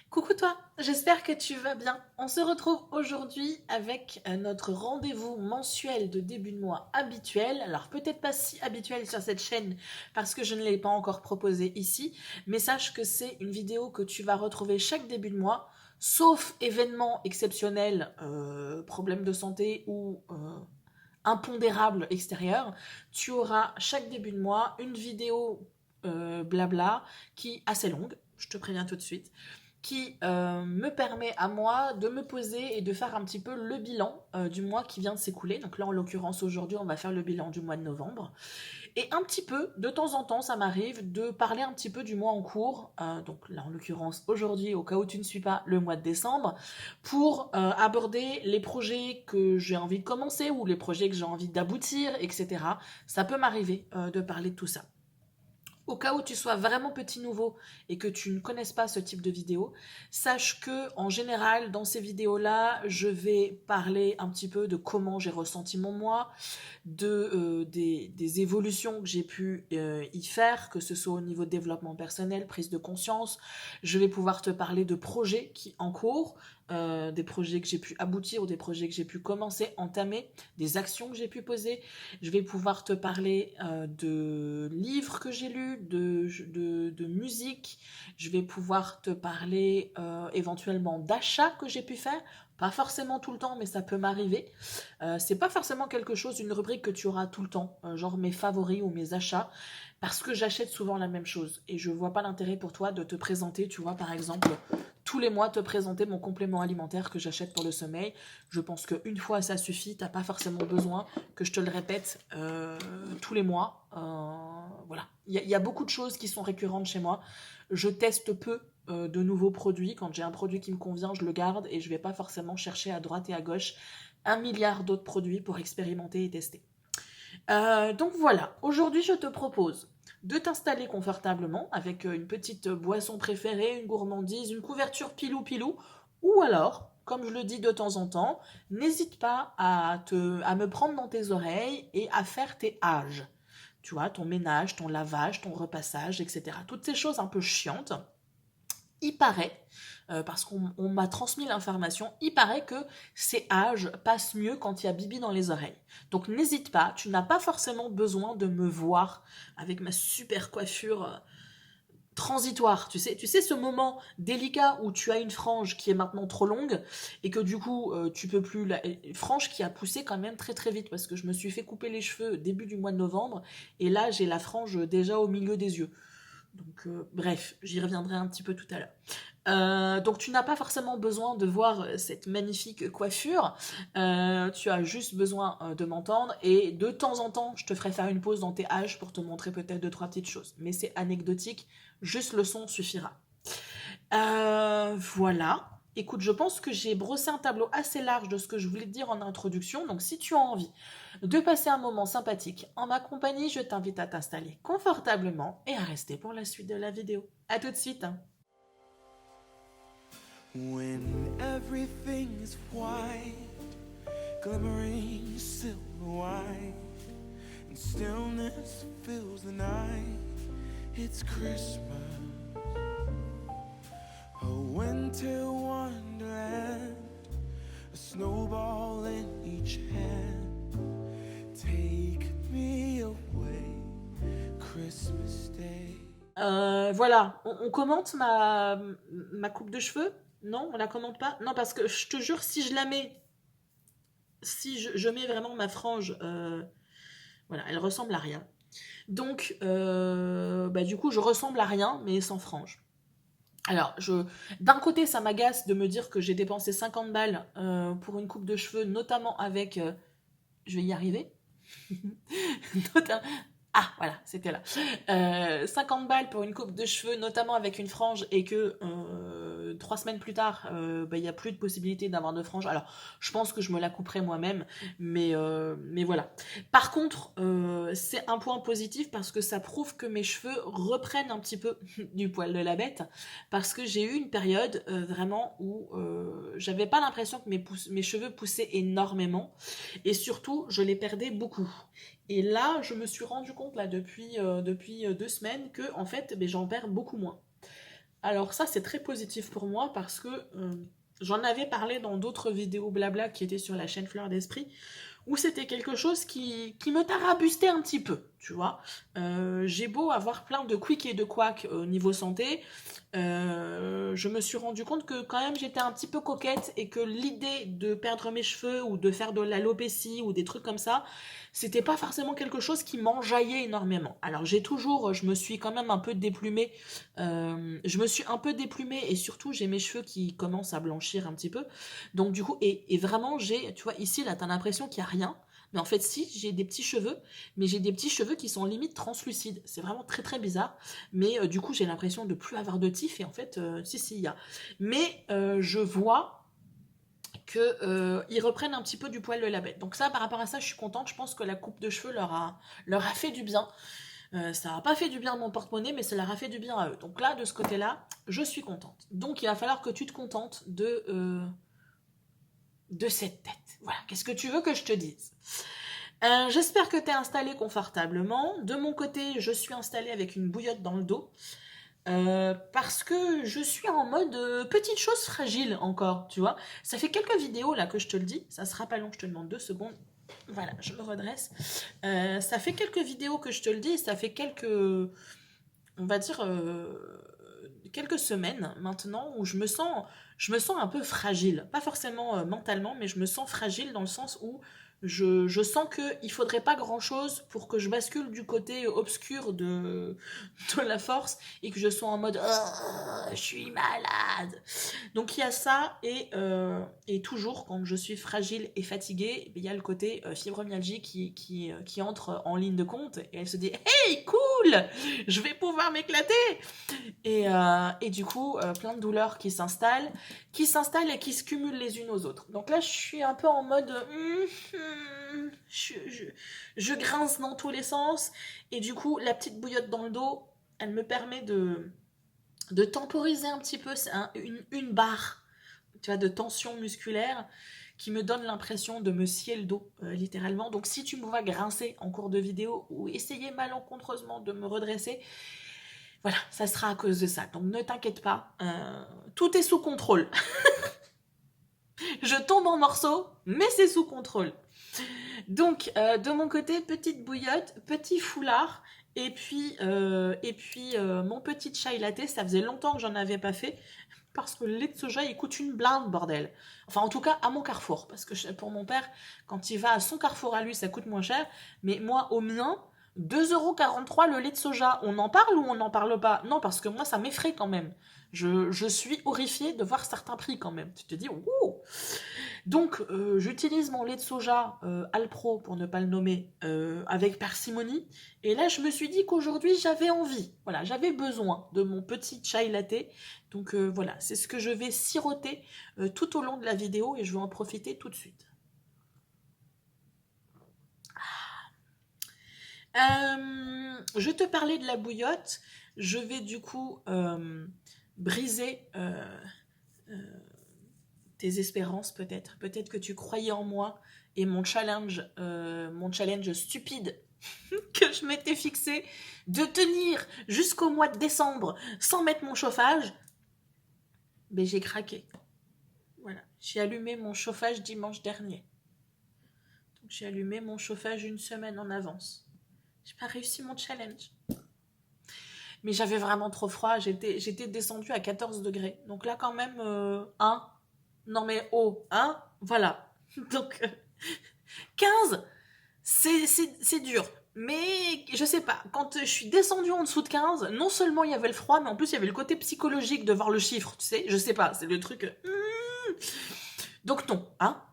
Coucou toi, j'espère que tu vas bien. On se retrouve aujourd'hui avec notre rendez-vous mensuel de début de mois habituel. Alors peut-être pas si habituel sur cette chaîne parce que je ne l'ai pas encore proposé ici, mais sache que c'est une vidéo que tu vas retrouver chaque début de mois, sauf événement exceptionnel, problème de santé ou impondérable extérieur. Tu auras chaque début de mois une vidéo blabla qui est assez longue, je te préviens tout de suite, qui me permet à moi de me poser et de faire un petit peu le bilan du mois qui vient de s'écouler. Donc là, en l'occurrence, aujourd'hui, on va faire le bilan du mois de novembre. Et un petit peu, de temps en temps, ça m'arrive de parler un petit peu du mois en cours. Donc là, en l'occurrence, aujourd'hui, au cas où tu ne suis pas, le mois de décembre, pour aborder les projets que j'ai envie de commencer ou les projets que j'ai envie d'aboutir, etc. Ça peut m'arriver de parler de tout ça. Au cas où tu sois vraiment petit nouveau et que tu ne connaisses pas ce type de vidéo, sache que en général dans ces vidéos-là, je vais parler un petit peu de comment j'ai ressenti mon mois, des évolutions que j'ai pu y faire, que ce soit au niveau de développement personnel, prise de conscience. Je vais pouvoir te parler de projets qui en cours, des projets que j'ai pu aboutir ou des projets que j'ai pu commencer, entamer, des actions que j'ai pu poser. Je vais pouvoir te parler de livres que j'ai lus, de musique. Je vais pouvoir te parler éventuellement d'achats que j'ai pu faire. Pas forcément tout le temps, mais ça peut m'arriver. C'est pas forcément quelque chose, une rubrique que tu auras tout le temps, genre mes favoris ou mes achats, parce que j'achète souvent la même chose. Et je vois pas l'intérêt pour toi de te présenter, tu vois, par exemple, tous les mois te présenter mon complément alimentaire que j'achète pour le sommeil. Je pense qu'une fois ça suffit, t'as pas forcément besoin que je te le répète tous les mois. Voilà. Il y a beaucoup de choses qui sont récurrentes chez moi. Je teste peu de nouveaux produits. Quand j'ai un produit qui me convient, je le garde et je vais pas forcément chercher à droite et à gauche un milliard d'autres produits pour expérimenter et tester. Donc voilà, aujourd'hui je te propose de t'installer confortablement avec une petite boisson préférée, une gourmandise, une couverture pilou-pilou, ou alors, comme je le dis de temps en temps, n'hésite pas à me prendre dans tes oreilles et à faire tes âges. Tu vois, ton ménage, ton lavage, ton repassage, etc. Toutes ces choses un peu chiantes. Il paraît, parce qu'on m'a transmis l'information, il paraît que ces âges passent mieux quand il y a Bibi dans les oreilles. Donc n'hésite pas, tu n'as pas forcément besoin de me voir avec ma super coiffure transitoire. Tu sais ce moment délicat où tu as une frange qui est maintenant trop longue et que du coup tu peux plus la frange qui a poussé quand même très très vite parce que je me suis fait couper les cheveux début du mois de novembre et là j'ai la frange déjà au milieu des yeux. Donc bref, j'y reviendrai un petit peu tout à l'heure. Donc tu n'as pas forcément besoin de voir cette magnifique coiffure, tu as juste besoin de m'entendre et de temps en temps je te ferai faire une pause dans tes haches pour te montrer peut-être deux trois petites choses, mais c'est anecdotique, juste le son suffira. Voilà. Écoute, je pense que j'ai brossé un tableau assez large de ce que je voulais te dire en introduction, donc si tu as envie de passer un moment sympathique en ma compagnie, je t'invite à t'installer confortablement et à rester pour la suite de la vidéo. A tout de suite. When everything is white, glimmering silver white, and stillness fills the night, it's Christmas, a winter wonderland, a snowball in each hand. Take me away, Christmas Day. Voilà, on commente ma coupe de cheveux. Non, on la commente pas. Non, parce que je te jure, si je la mets, si je mets vraiment ma frange, voilà, elle ressemble à rien. Donc, bah, du coup, je ressemble à rien, mais sans frange. Alors, d'un côté, ça m'agace de me dire que j'ai dépensé 50 balles pour une coupe de cheveux, notamment avec... je vais y arriver. Ah, voilà, c'était là. 50 balles pour une coupe de cheveux, notamment avec une frange, et que 3 semaines plus tard, bah, il n'y a plus de possibilité d'avoir de frange. Alors, je pense que je me la couperai moi-même, mais voilà. Par contre, c'est un point positif parce que ça prouve que mes cheveux reprennent un petit peu du poil de la bête, parce que j'ai eu une période vraiment où j'avais pas l'impression que mes cheveux poussaient énormément, et surtout, je les perdais beaucoup. Et là, je me suis rendu compte là depuis 2 semaines que en fait, j'en perds beaucoup moins. Alors ça, c'est très positif pour moi parce que j'en avais parlé dans d'autres vidéos blabla qui étaient sur la chaîne Fleur d'Esprit, où c'était quelque chose qui me tarabustait un petit peu, tu vois. J'ai beau avoir plein de quick et de quack au niveau santé, je me suis rendu compte que quand même j'étais un petit peu coquette et que l'idée de perdre mes cheveux ou de faire de l'alopécie ou des trucs comme ça, c'était pas forcément quelque chose qui m'enjaillait énormément. Alors je me suis quand même un peu déplumée, je me suis un peu déplumée et surtout j'ai mes cheveux qui commencent à blanchir un petit peu. Donc du coup, et vraiment tu vois ici là t'as l'impression qu'il y a rien. Mais en fait, si, j'ai des petits cheveux, mais j'ai des petits cheveux qui sont limite translucides. C'est vraiment très très bizarre. Mais du coup, j'ai l'impression de plus avoir de tif. Et en fait, si, il y a. Mais je vois que ils reprennent un petit peu du poil de la bête. Donc ça, par rapport à ça, je suis contente. Je pense que la coupe de cheveux leur a fait du bien. Ça n'a pas fait du bien à mon porte-monnaie, mais ça leur a fait du bien à eux. Donc là, de ce côté-là, je suis contente. Donc il va falloir que tu te contentes de cette tête. Voilà, qu'est-ce que tu veux que je te dise? J'espère que tu es installé confortablement. De mon côté, je suis installée avec une bouillotte dans le dos. Parce que je suis en mode petite chose fragile encore, tu vois. Ça fait quelques vidéos là que je te le dis. Ça sera pas long, je te demande 2 secondes. Voilà, je me redresse. Ça fait quelques vidéos que je te le dis. Ça fait on va dire, quelques semaines maintenant où je me sens un peu fragile. Pas forcément mentalement, mais je me sens fragile dans le sens où je sens qu'il faudrait pas grand chose pour que je bascule du côté obscur de la force et que je sois en mode je suis malade. Donc il y a ça et toujours quand je suis fragile et fatiguée, il y a le côté fibromyalgie qui entre en ligne de compte et elle se dit hey cool, je vais pouvoir m'éclater. Et du coup, plein de douleurs qui s'installent et qui se cumulent les unes aux autres. Donc là, je suis un peu en mode... je grince dans tous les sens. Et du coup, la petite bouillotte dans le dos, elle me permet de temporiser un petit peu une barre, tu vois, de tension musculaire qui me donne l'impression de me scier le dos, littéralement. Donc si tu me vois grincer en cours de vidéo ou essayer malencontreusement de me redresser, voilà, ça sera à cause de ça. Donc ne t'inquiète pas, tout est sous contrôle. Je tombe en morceaux, mais c'est sous contrôle. Donc de mon côté, petite bouillotte, petit foulard, et puis mon petit chai latte, ça faisait longtemps que j'en avais pas fait, parce que le lait de soja, il coûte une blinde, bordel. Enfin, en tout cas, à mon carrefour, parce que pour mon père, quand il va à son carrefour à lui, ça coûte moins cher, mais moi, au mien, 2,43 € le lait de soja. On en parle ou on n'en parle pas? Non, parce que moi, ça m'effraie quand même. Je suis horrifiée de voir certains prix quand même. Tu te dis, ouh. Donc, j'utilise mon lait de soja Alpro, pour ne pas le nommer, avec parcimonie. Et là, je me suis dit qu'aujourd'hui, j'avais envie. Voilà, j'avais besoin de mon petit chai latte. Donc voilà, c'est ce que je vais siroter tout au long de la vidéo et je vais en profiter tout de suite. Je te parlais de la bouillotte. Je vais du coup briser tes espérances peut-être. Peut-être que tu croyais en moi et mon challenge stupide que je m'étais fixé de tenir jusqu'au mois de décembre sans mettre mon chauffage. Mais j'ai craqué. Voilà, j'ai allumé mon chauffage dimanche dernier. Donc j'ai allumé mon chauffage une semaine en avance. J'ai pas réussi mon challenge. Mais j'avais vraiment trop froid. J'étais descendue à 14 degrés. Donc là, quand même, non mais voilà. Donc, 15, c'est dur. Mais je sais pas, quand je suis descendue en dessous de 15, non seulement il y avait le froid, mais en plus il y avait le côté psychologique de voir le chiffre, tu sais. Je sais pas, c'est le truc... Donc non,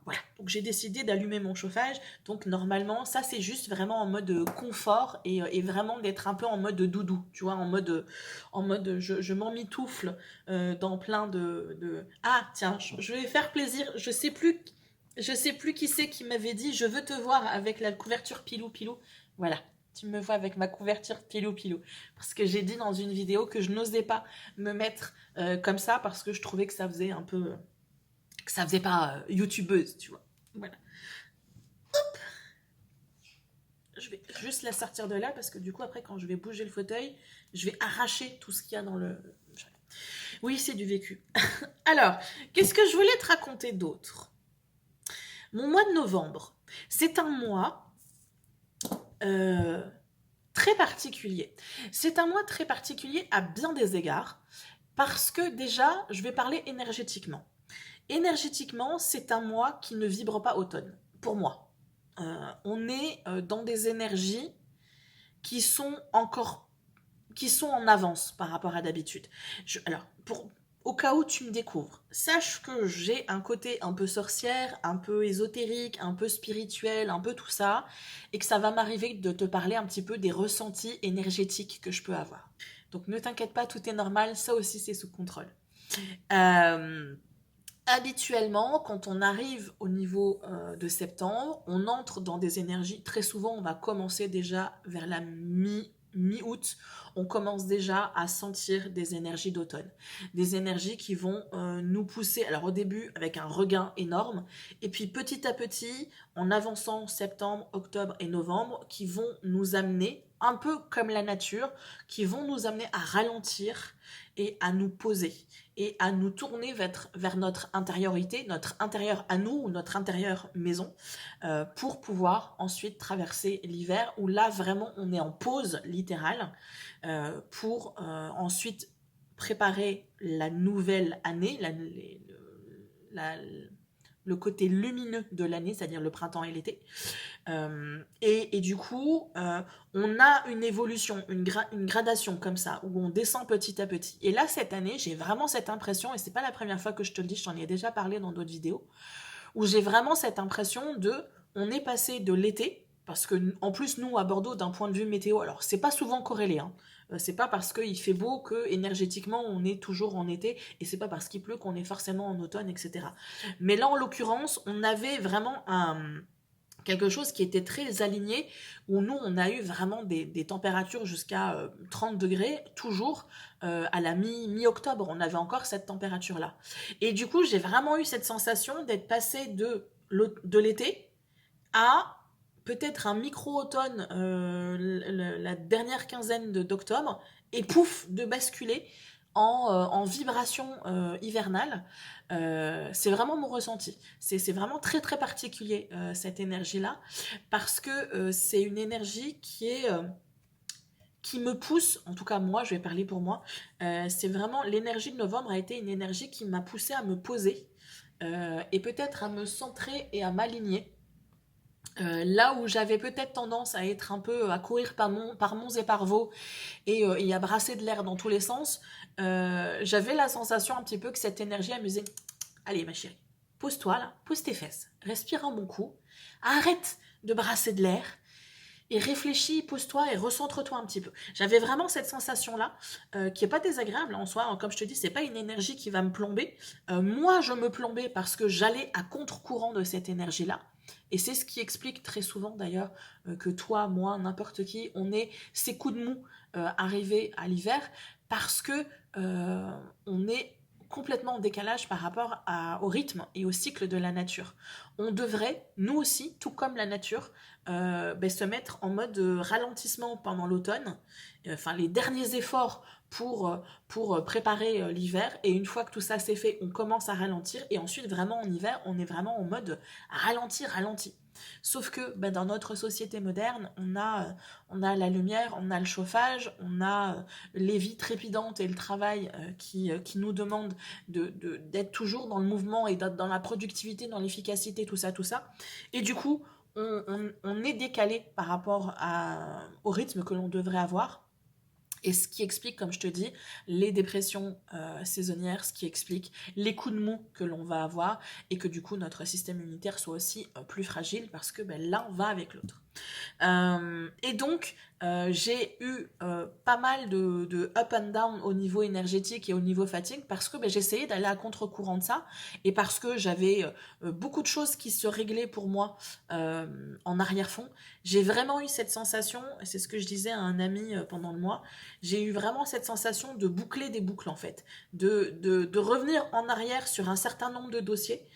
voilà. Donc j'ai décidé d'allumer mon chauffage. Donc normalement, ça c'est juste vraiment en mode confort et vraiment d'être un peu en mode doudou, tu vois, en mode je m'emmitoufle dans plein de... Ah tiens, je vais faire plaisir. Je sais plus qui c'est qui m'avait dit je veux te voir avec la couverture pilou pilou. Voilà. Tu me vois avec ma couverture pilou pilou. Parce que j'ai dit dans une vidéo que je n'osais pas me mettre comme ça parce que je trouvais que ça faisait un peu... que ça faisait pas youtubeuse, tu vois. Voilà. Hop. Je vais juste la sortir de là parce que du coup après quand je vais bouger le fauteuil, je vais arracher tout ce qu'il y a dans le... Oui, c'est du vécu. Alors, qu'est-ce que je voulais te raconter d'autre? Mon mois de novembre, c'est un mois euh, très particulier. C'est un mois très particulier à bien des égards, parce que déjà, je vais parler énergétiquement. Énergétiquement, c'est un mois qui ne vibre pas automne, pour moi. On est dans des énergies qui sont encore, qui sont en avance par rapport à d'habitude. Alors, au cas où tu me découvres, sache que j'ai un côté un peu sorcière, un peu ésotérique, un peu spirituel, un peu tout ça, et que ça va m'arriver de te parler un petit peu des ressentis énergétiques que je peux avoir. Donc ne t'inquiète pas, tout est normal, ça aussi c'est sous contrôle. Euh, Habituellement, quand on arrive au niveau de septembre, on entre dans des énergies. Très souvent, on va commencer déjà vers la mi-août. On commence déjà à sentir des énergies d'automne. Des énergies qui vont nous pousser, alors au début avec un regain énorme, et puis petit à petit, en avançant septembre, octobre et novembre, qui vont nous amener, un peu comme la nature, qui vont nous amener à ralentir et à nous poser et à nous tourner vers notre intériorité, notre intérieur à nous ou notre intérieur maison, pour pouvoir ensuite traverser l'hiver où là vraiment on est en pause littérale, pour ensuite préparer la nouvelle année, la, le côté lumineux de l'année, c'est-à-dire le printemps et l'été. Et du coup, on a une évolution, une gradation comme ça, où on descend petit à petit. Et là, cette année, j'ai vraiment cette impression, et c'est pas la première fois que je te le dis, je t'en ai déjà parlé dans d'autres vidéos, où j'ai vraiment cette impression on est passé de l'été, parce que en plus, nous, à Bordeaux, d'un point de vue météo, alors c'est pas souvent corrélé, hein. C'est pas parce qu'il fait beau que énergétiquement on est toujours en été, et c'est pas parce qu'il pleut qu'on est forcément en automne, etc. Mais là, en l'occurrence, on avait vraiment quelque chose qui était très aligné, où nous, on a eu vraiment des températures jusqu'à 30 degrés, toujours à la mi-octobre, on avait encore cette température-là. Et du coup, j'ai vraiment eu cette sensation d'être passé de l'été à peut-être un micro-automne la dernière quinzaine d'octobre, et pouf, de basculer en vibration hivernale. C'est vraiment mon ressenti. C'est vraiment très très particulier cette énergie-là, parce que c'est une énergie qui me pousse, en tout cas moi, je vais parler pour moi, c'est vraiment, l'énergie de novembre a été une énergie qui m'a poussé à me poser, et peut-être à me centrer et à m'aligner. Là où j'avais peut-être tendance à être un peu à courir par monts et par vaux, et à brasser de l'air dans tous les sens, j'avais la sensation un petit peu que cette énergie elle me disait allez ma chérie, pose-toi là, pose tes fesses, respire un bon coup, arrête de brasser de l'air et réfléchis, pose-toi et recentre-toi un petit peu. J'avais vraiment cette sensation-là, qui est pas désagréable en soi. Comme je te dis, c'est pas une énergie qui va me plomber. Moi, je me plombais parce que j'allais à contre-courant de cette énergie-là. Et c'est ce qui explique très souvent d'ailleurs que toi, moi, n'importe qui, on ait ces coups de mou arrivés à l'hiver, parce que on est complètement en décalage par rapport au rythme et au cycle de la nature. On devrait, nous aussi, tout comme la nature, se mettre en mode ralentissement pendant l'automne, enfin les derniers efforts pour préparer l'hiver, et une fois que tout ça c'est fait, on commence à ralentir, et ensuite vraiment en hiver, on est vraiment en mode ralenti. Sauf que dans notre société moderne, on a la lumière, on a le chauffage, on a les vies trépidantes et le travail qui nous demandent d'être toujours dans le mouvement et d'être dans la productivité, dans l'efficacité, tout ça. Et du coup, on est décalé par rapport au rythme que l'on devrait avoir. Et ce qui explique, comme je te dis, les dépressions saisonnières, ce qui explique les coups de mou que l'on va avoir, et que du coup notre système immunitaire soit aussi plus fragile, parce que l'un va avec l'autre. Et donc, j'ai eu pas mal de up and down au niveau énergétique et au niveau fatigue, parce que j'essayais d'aller à contre-courant de ça, et parce que j'avais beaucoup de choses qui se réglaient pour moi en arrière-fond. J'ai vraiment eu cette sensation, et c'est ce que je disais à un ami pendant le mois, j'ai eu vraiment cette sensation de boucler des boucles en fait, de revenir en arrière sur un certain nombre de dossiers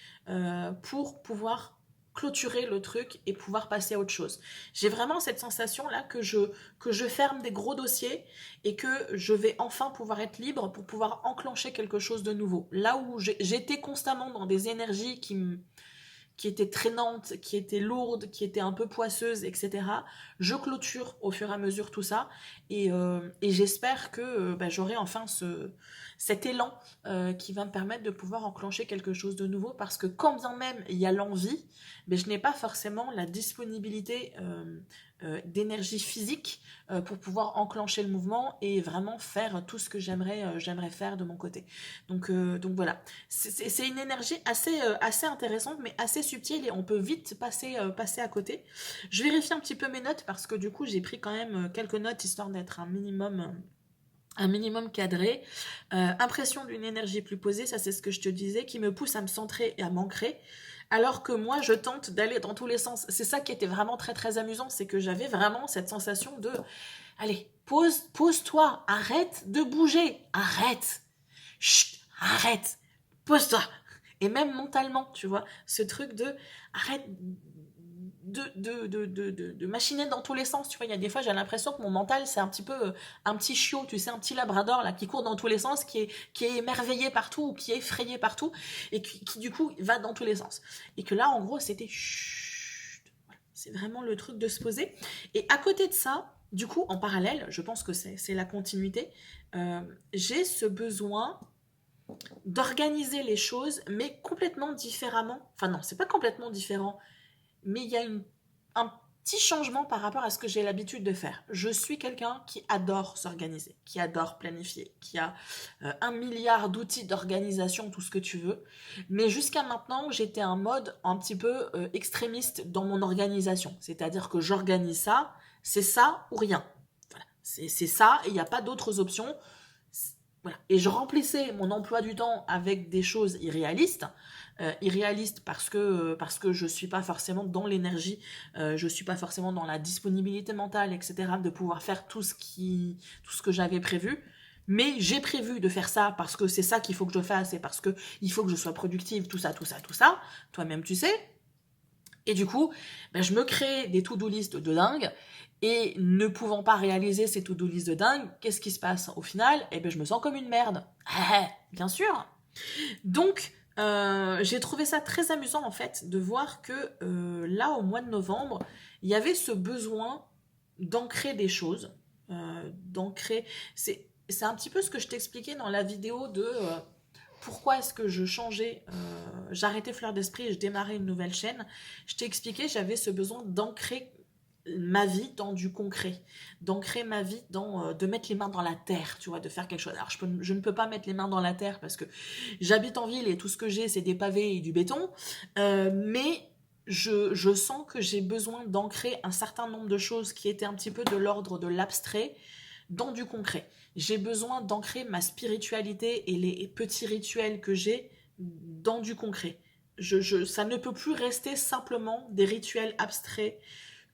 pour pouvoir clôturer le truc et pouvoir passer à autre chose. J'ai vraiment cette sensation-là que je ferme des gros dossiers et que je vais enfin pouvoir être libre pour pouvoir enclencher quelque chose de nouveau. Là où j'étais constamment dans des énergies qui étaient traînantes, qui étaient lourdes, qui étaient un peu poisseuses, etc. Je clôture au fur et à mesure tout ça et j'espère que j'aurai enfin cet élan qui va me permettre de pouvoir enclencher quelque chose de nouveau parce que quand bien même il y a l'envie, mais je n'ai pas forcément la disponibilité d'énergie physique pour pouvoir enclencher le mouvement et vraiment faire tout ce que j'aimerais faire de mon côté. Donc voilà, c'est une énergie assez intéressante mais assez subtile et on peut vite passer à côté. Je vérifie un petit peu mes notes parce que du coup j'ai pris quand même quelques notes histoire d'être un minimum cadré. Impression d'une énergie plus posée, ça c'est ce que je te disais, qui me pousse à me centrer et à m'ancrer. Alors que moi, je tente d'aller dans tous les sens. C'est ça qui était vraiment très très amusant, c'est que j'avais vraiment cette sensation de allez, pose-toi, arrête de bouger, arrête, chut, arrête, pose-toi. Et même mentalement, tu vois, ce truc de arrête de machiner dans tous les sens, tu vois, il y a des fois j'ai l'impression que mon mental c'est un petit peu un petit chiot, tu sais, un petit labrador là qui court dans tous les sens, qui est émerveillé partout ou qui est effrayé partout et qui du coup va dans tous les sens. Et que là en gros c'était chut, voilà. C'est vraiment le truc de se poser. Et à côté de ça, du coup en parallèle, je pense que c'est la continuité, j'ai ce besoin d'organiser les choses mais complètement différemment. Enfin non, c'est pas complètement différent, mais il y a un petit changement par rapport à ce que j'ai l'habitude de faire. Je suis quelqu'un qui adore s'organiser, qui adore planifier, qui a 1 milliard d'outils d'organisation, tout ce que tu veux. Mais jusqu'à maintenant, j'étais en mode un petit peu extrémiste dans mon organisation. C'est-à-dire que j'organise ça, c'est ça ou rien. Voilà. C'est ça, et il n'y a pas d'autres options. Voilà. Et je remplissais mon emploi du temps avec des choses irréalistes. Irréalistes parce que je suis pas forcément dans l'énergie, je suis pas forcément dans la disponibilité mentale, etc. de pouvoir faire tout ce que j'avais prévu. Mais j'ai prévu de faire ça parce que c'est ça qu'il faut que je fasse et parce que il faut que je sois productive, tout ça. Toi-même, tu sais. Et du coup, je me crée des to-do list de dingue. Et ne pouvant pas réaliser ces to-do list de dingue, qu'est-ce qui se passe au final? Je me sens comme une merde. Bien sûr. Donc, j'ai trouvé ça très amusant en fait de voir que là au mois de novembre, il y avait ce besoin d'ancrer des choses, d'ancrer. C'est un petit peu ce que je t'expliquais dans la vidéo de pourquoi est-ce que je changeais, j'arrêtais Fleur d'Esprit et je démarrais une nouvelle chaîne. Je t'ai expliqué, j'avais ce besoin d'ancrer ma vie dans du concret, d'ancrer ma vie dans de mettre les mains dans la terre, tu vois, de faire quelque chose. Alors je ne peux pas mettre les mains dans la terre parce que j'habite en ville et tout ce que j'ai c'est des pavés et du béton, mais je sens que j'ai besoin d'ancrer un certain nombre de choses qui étaient un petit peu de l'ordre de l'abstrait dans du concret. J'ai besoin d'ancrer ma spiritualité et les petits rituels que j'ai dans du concret. Ça ne peut plus rester simplement des rituels abstraits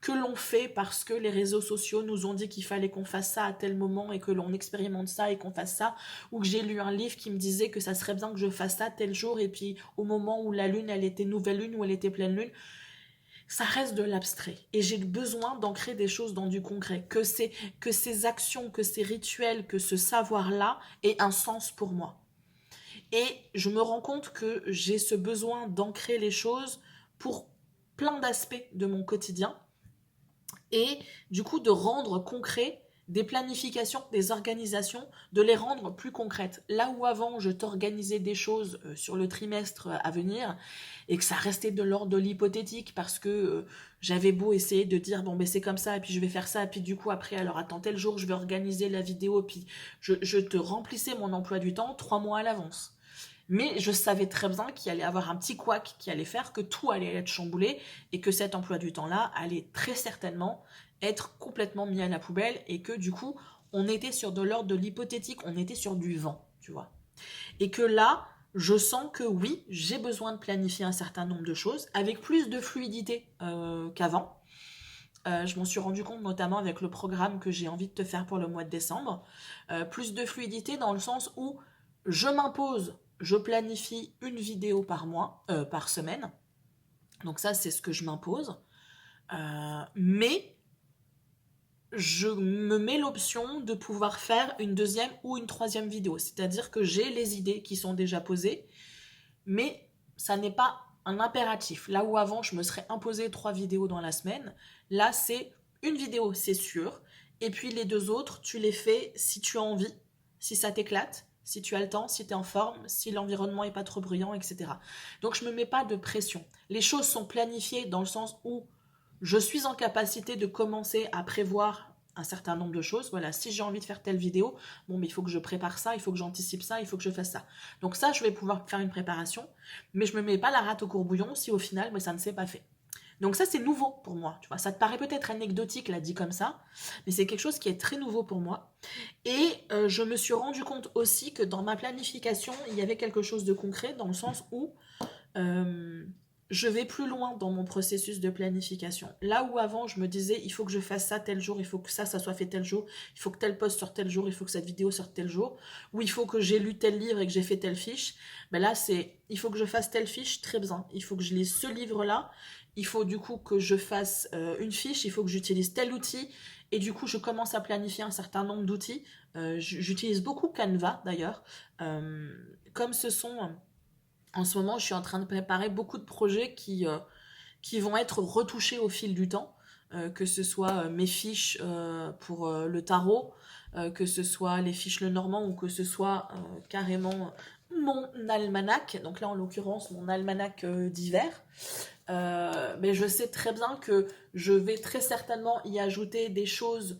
que l'on fait parce que les réseaux sociaux nous ont dit qu'il fallait qu'on fasse ça à tel moment et que l'on expérimente ça et qu'on fasse ça, ou que j'ai lu un livre qui me disait que ça serait bien que je fasse ça tel jour et puis au moment où la lune elle était nouvelle lune ou elle était pleine lune, ça reste de l'abstrait et j'ai besoin d'ancrer des choses dans du concret, que ces actions, que ces rituels, que ce savoir-là ait un sens pour moi. Et je me rends compte que j'ai ce besoin d'ancrer les choses pour plein d'aspects de mon quotidien et du coup de rendre concret des planifications, des organisations, de les rendre plus concrètes. Là où avant je t'organisais des choses sur le trimestre à venir et que ça restait de l'ordre de l'hypothétique parce que j'avais beau essayer de dire bon ben c'est comme ça et puis je vais faire ça et puis du coup après alors attends tel jour je vais organiser la vidéo puis je te remplissais mon emploi du temps 3 mois à l'avance. Mais je savais très bien qu'il allait avoir un petit couac qui allait faire que tout allait être chamboulé et que cet emploi du temps-là allait très certainement être complètement mis à la poubelle et que du coup, on était sur de l'ordre de l'hypothétique, on était sur du vent, tu vois. Et que là, je sens que oui, j'ai besoin de planifier un certain nombre de choses avec plus de fluidité qu'avant. Je m'en suis rendu compte notamment avec le programme que j'ai envie de te faire pour le mois de décembre. Plus de fluidité dans le sens où je m'impose, je planifie une vidéo par mois, par semaine. Donc ça, c'est ce que je m'impose. Mais je me mets l'option de pouvoir faire une deuxième ou une troisième vidéo. C'est-à-dire que j'ai les idées qui sont déjà posées, mais ça n'est pas un impératif. Là où avant, je me serais imposé 3 vidéos dans la semaine, là, c'est une vidéo, c'est sûr. Et puis les 2 autres, tu les fais si tu as envie, si ça t'éclate, si tu as le temps, si tu es en forme, si l'environnement n'est pas trop bruyant, etc. Donc je ne me mets pas de pression. Les choses sont planifiées dans le sens où je suis en capacité de commencer à prévoir un certain nombre de choses. Voilà, si j'ai envie de faire telle vidéo, bon, mais il faut que je prépare ça, il faut que j'anticipe ça, il faut que je fasse ça. Donc ça, je vais pouvoir faire une préparation, mais je me mets pas la rate au courbouillon si au final, mais ça ne s'est pas fait. Donc ça, c'est nouveau pour moi, tu vois. Ça te paraît peut-être anecdotique, là, dit comme ça, mais c'est quelque chose qui est très nouveau pour moi. Et je me suis rendu compte aussi que dans ma planification, il y avait quelque chose de concret, dans le sens où je vais plus loin dans mon processus de planification. Là où avant, je me disais, il faut que je fasse ça tel jour, il faut que ça soit fait tel jour, il faut que tel post sorte tel jour, il faut que cette vidéo sorte tel jour, ou il faut que j'ai lu tel livre et que j'ai fait telle fiche. Ben là, c'est, il faut que je fasse telle fiche, très bien. Il faut que je lise ce livre-là, il faut du coup que je fasse une fiche, il faut que j'utilise tel outil, et du coup, je commence à planifier un certain nombre d'outils. J'utilise beaucoup Canva, d'ailleurs. Comme ce sont... En ce moment, je suis en train de préparer beaucoup de projets qui vont être retouchés au fil du temps, que ce soit mes fiches pour le tarot, que ce soit les fiches Lenormand ou que ce soit carrément mon almanach, donc là en l'occurrence mon almanach d'hiver. Mais je sais très bien que je vais très certainement y ajouter des choses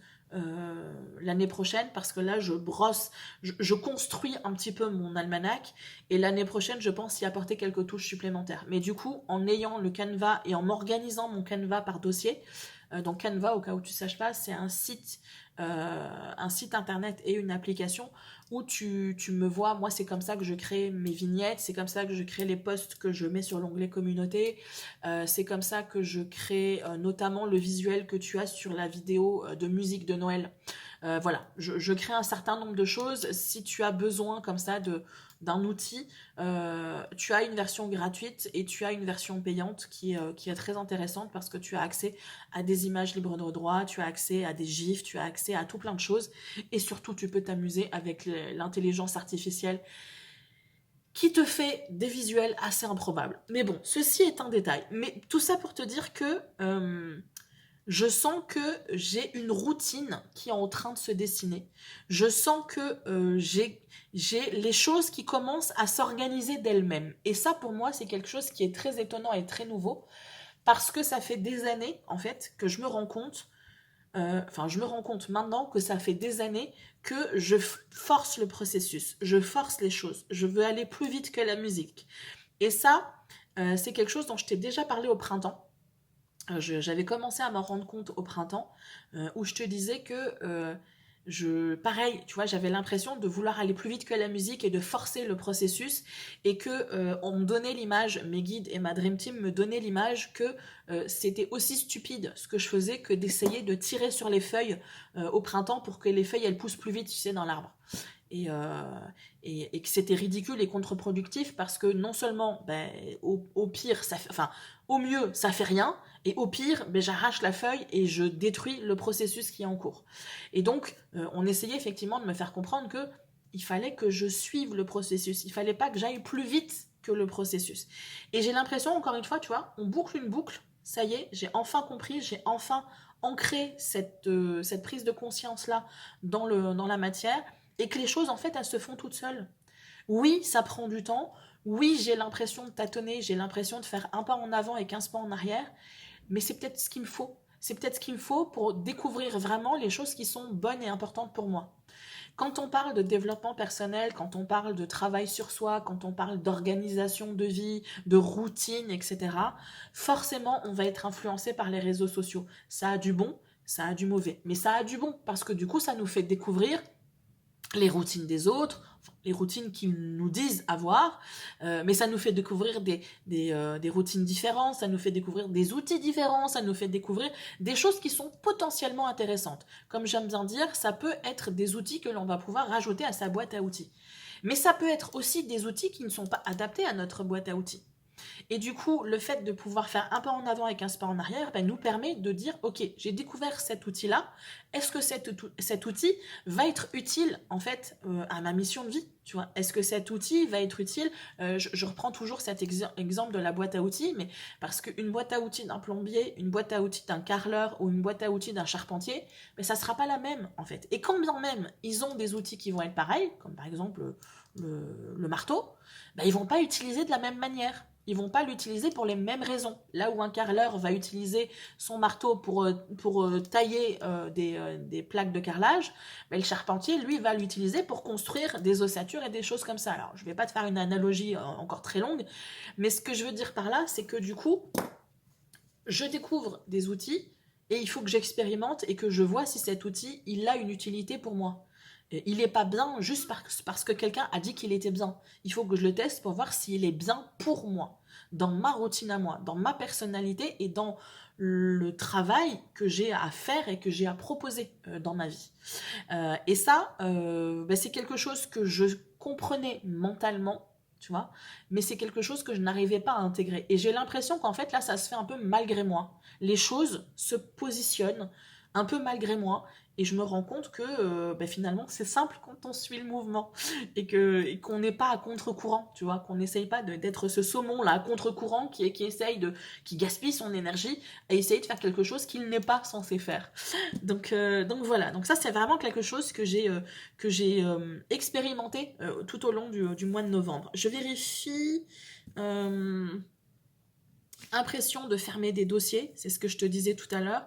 l'année prochaine parce que là je construis un petit peu mon almanach et l'année prochaine je pense y apporter quelques touches supplémentaires. Mais du coup en ayant le Canva et en m'organisant mon Canva par dossier, donc Canva au cas où tu ne saches pas, c'est un site internet et une application où tu me vois, moi c'est comme ça que je crée mes vignettes, c'est comme ça que je crée les posts que je mets sur l'onglet communauté, c'est comme ça que je crée notamment le visuel que tu as sur la vidéo de musique de Noël. Voilà, je crée un certain nombre de choses. Si tu as besoin comme ça d'un outil, tu as une version gratuite et tu as une version payante qui est très intéressante parce que tu as accès à des images libres de droit, tu as accès à des gifs, tu as accès à tout plein de choses et surtout tu peux t'amuser avec l'intelligence artificielle qui te fait des visuels assez improbables. Mais bon, ceci est un détail. Mais tout ça pour te dire que je sens que j'ai une routine qui est en train de se dessiner. Je sens que j'ai les choses qui commencent à s'organiser d'elles-mêmes. Et ça, pour moi, c'est quelque chose qui est très étonnant et très nouveau, parce que ça fait des années, en fait, que je me rends compte, je me rends compte maintenant que ça fait des années que je force le processus, je force les choses, je veux aller plus vite que la musique. Et ça, c'est quelque chose dont je t'ai déjà parlé au printemps. J'avais commencé à m'en rendre compte au printemps, où je te disais que pareil, tu vois, j'avais l'impression de vouloir aller plus vite que la musique et de forcer le processus, et que on me donnait l'image, mes guides et ma Dream Team me donnaient l'image que c'était aussi stupide ce que je faisais que d'essayer de tirer sur les feuilles au printemps pour que les feuilles elles poussent plus vite, tu sais, dans l'arbre. Et que c'était ridicule et contre-productif parce que non seulement au pire au mieux ça fait rien et au pire j'arrache la feuille et je détruis le processus qui est en cours. Et donc on essayait effectivement de me faire comprendre que il fallait que je suive le processus, il fallait pas que j'aille plus vite que le processus. Et j'ai l'impression, encore une fois, tu vois, on boucle une boucle, ça y est, j'ai enfin compris, j'ai enfin ancré cette prise de conscience là dans la matière, et que les choses, en fait, elles se font toutes seules. Oui, ça prend du temps. Oui, j'ai l'impression de tâtonner, j'ai l'impression de faire un pas en avant et 15 pas en arrière. Mais c'est peut-être ce qu'il me faut. C'est peut-être ce qu'il me faut pour découvrir vraiment les choses qui sont bonnes et importantes pour moi. Quand on parle de développement personnel, quand on parle de travail sur soi, quand on parle d'organisation de vie, de routine, etc., forcément, on va être influencé par les réseaux sociaux. Ça a du bon, ça a du mauvais. Mais ça a du bon parce que du coup, ça nous fait découvrir les routines des autres, les routines qu'ils nous disent avoir, mais ça nous fait découvrir des routines différentes, ça nous fait découvrir des outils différents, ça nous fait découvrir des choses qui sont potentiellement intéressantes. Comme j'aime bien dire, ça peut être des outils que l'on va pouvoir rajouter à sa boîte à outils. Mais ça peut être aussi des outils qui ne sont pas adaptés à notre boîte à outils. Et du coup, le fait de pouvoir faire un pas en avant et 15 pas en arrière nous permet de dire, ok, j'ai découvert cet outil-là, est-ce que cet outil va être utile en fait à ma mission de vie, tu vois? Est-ce que cet outil va être utile je reprends toujours cet exemple de la boîte à outils, mais parce qu'une boîte à outils d'un plombier, une boîte à outils d'un carreleur ou une boîte à outils d'un charpentier, ça ne sera pas la même en fait. Et quand bien même ils ont des outils qui vont être pareils, comme par exemple le marteau, ils vont pas utiliser de la même manière. Ils vont pas l'utiliser pour les mêmes raisons. Là où un carreleur va utiliser son marteau pour tailler des plaques de carrelage, le charpentier, lui, va l'utiliser pour construire des ossatures et des choses comme ça. Alors, je vais pas te faire une analogie encore très longue, mais ce que je veux dire par là, c'est que du coup, je découvre des outils et il faut que j'expérimente et que je vois si cet outil, il a une utilité pour moi. Il n'est pas bien juste parce que quelqu'un a dit qu'il était bien. Il faut que je le teste pour voir s'il est bien pour moi, dans ma routine à moi, dans ma personnalité et dans le travail que j'ai à faire et que j'ai à proposer dans ma vie. Et ça, c'est quelque chose que je comprenais mentalement, tu vois, mais c'est quelque chose que je n'arrivais pas à intégrer. Et j'ai l'impression qu'en fait, là, ça se fait un peu malgré moi. Les choses se positionnent un peu malgré moi, et je me rends compte que finalement, c'est simple quand on suit le mouvement, et qu'on n'est pas à contre-courant, tu vois, qu'on n'essaye pas d'être ce saumon-là à contre-courant qui gaspille son énergie à essayer de faire quelque chose qu'il n'est pas censé faire. Donc voilà, donc ça c'est vraiment quelque chose que j'ai expérimenté tout au long du mois de novembre. Je vérifie impression de fermer des dossiers, c'est ce que je te disais tout à l'heure.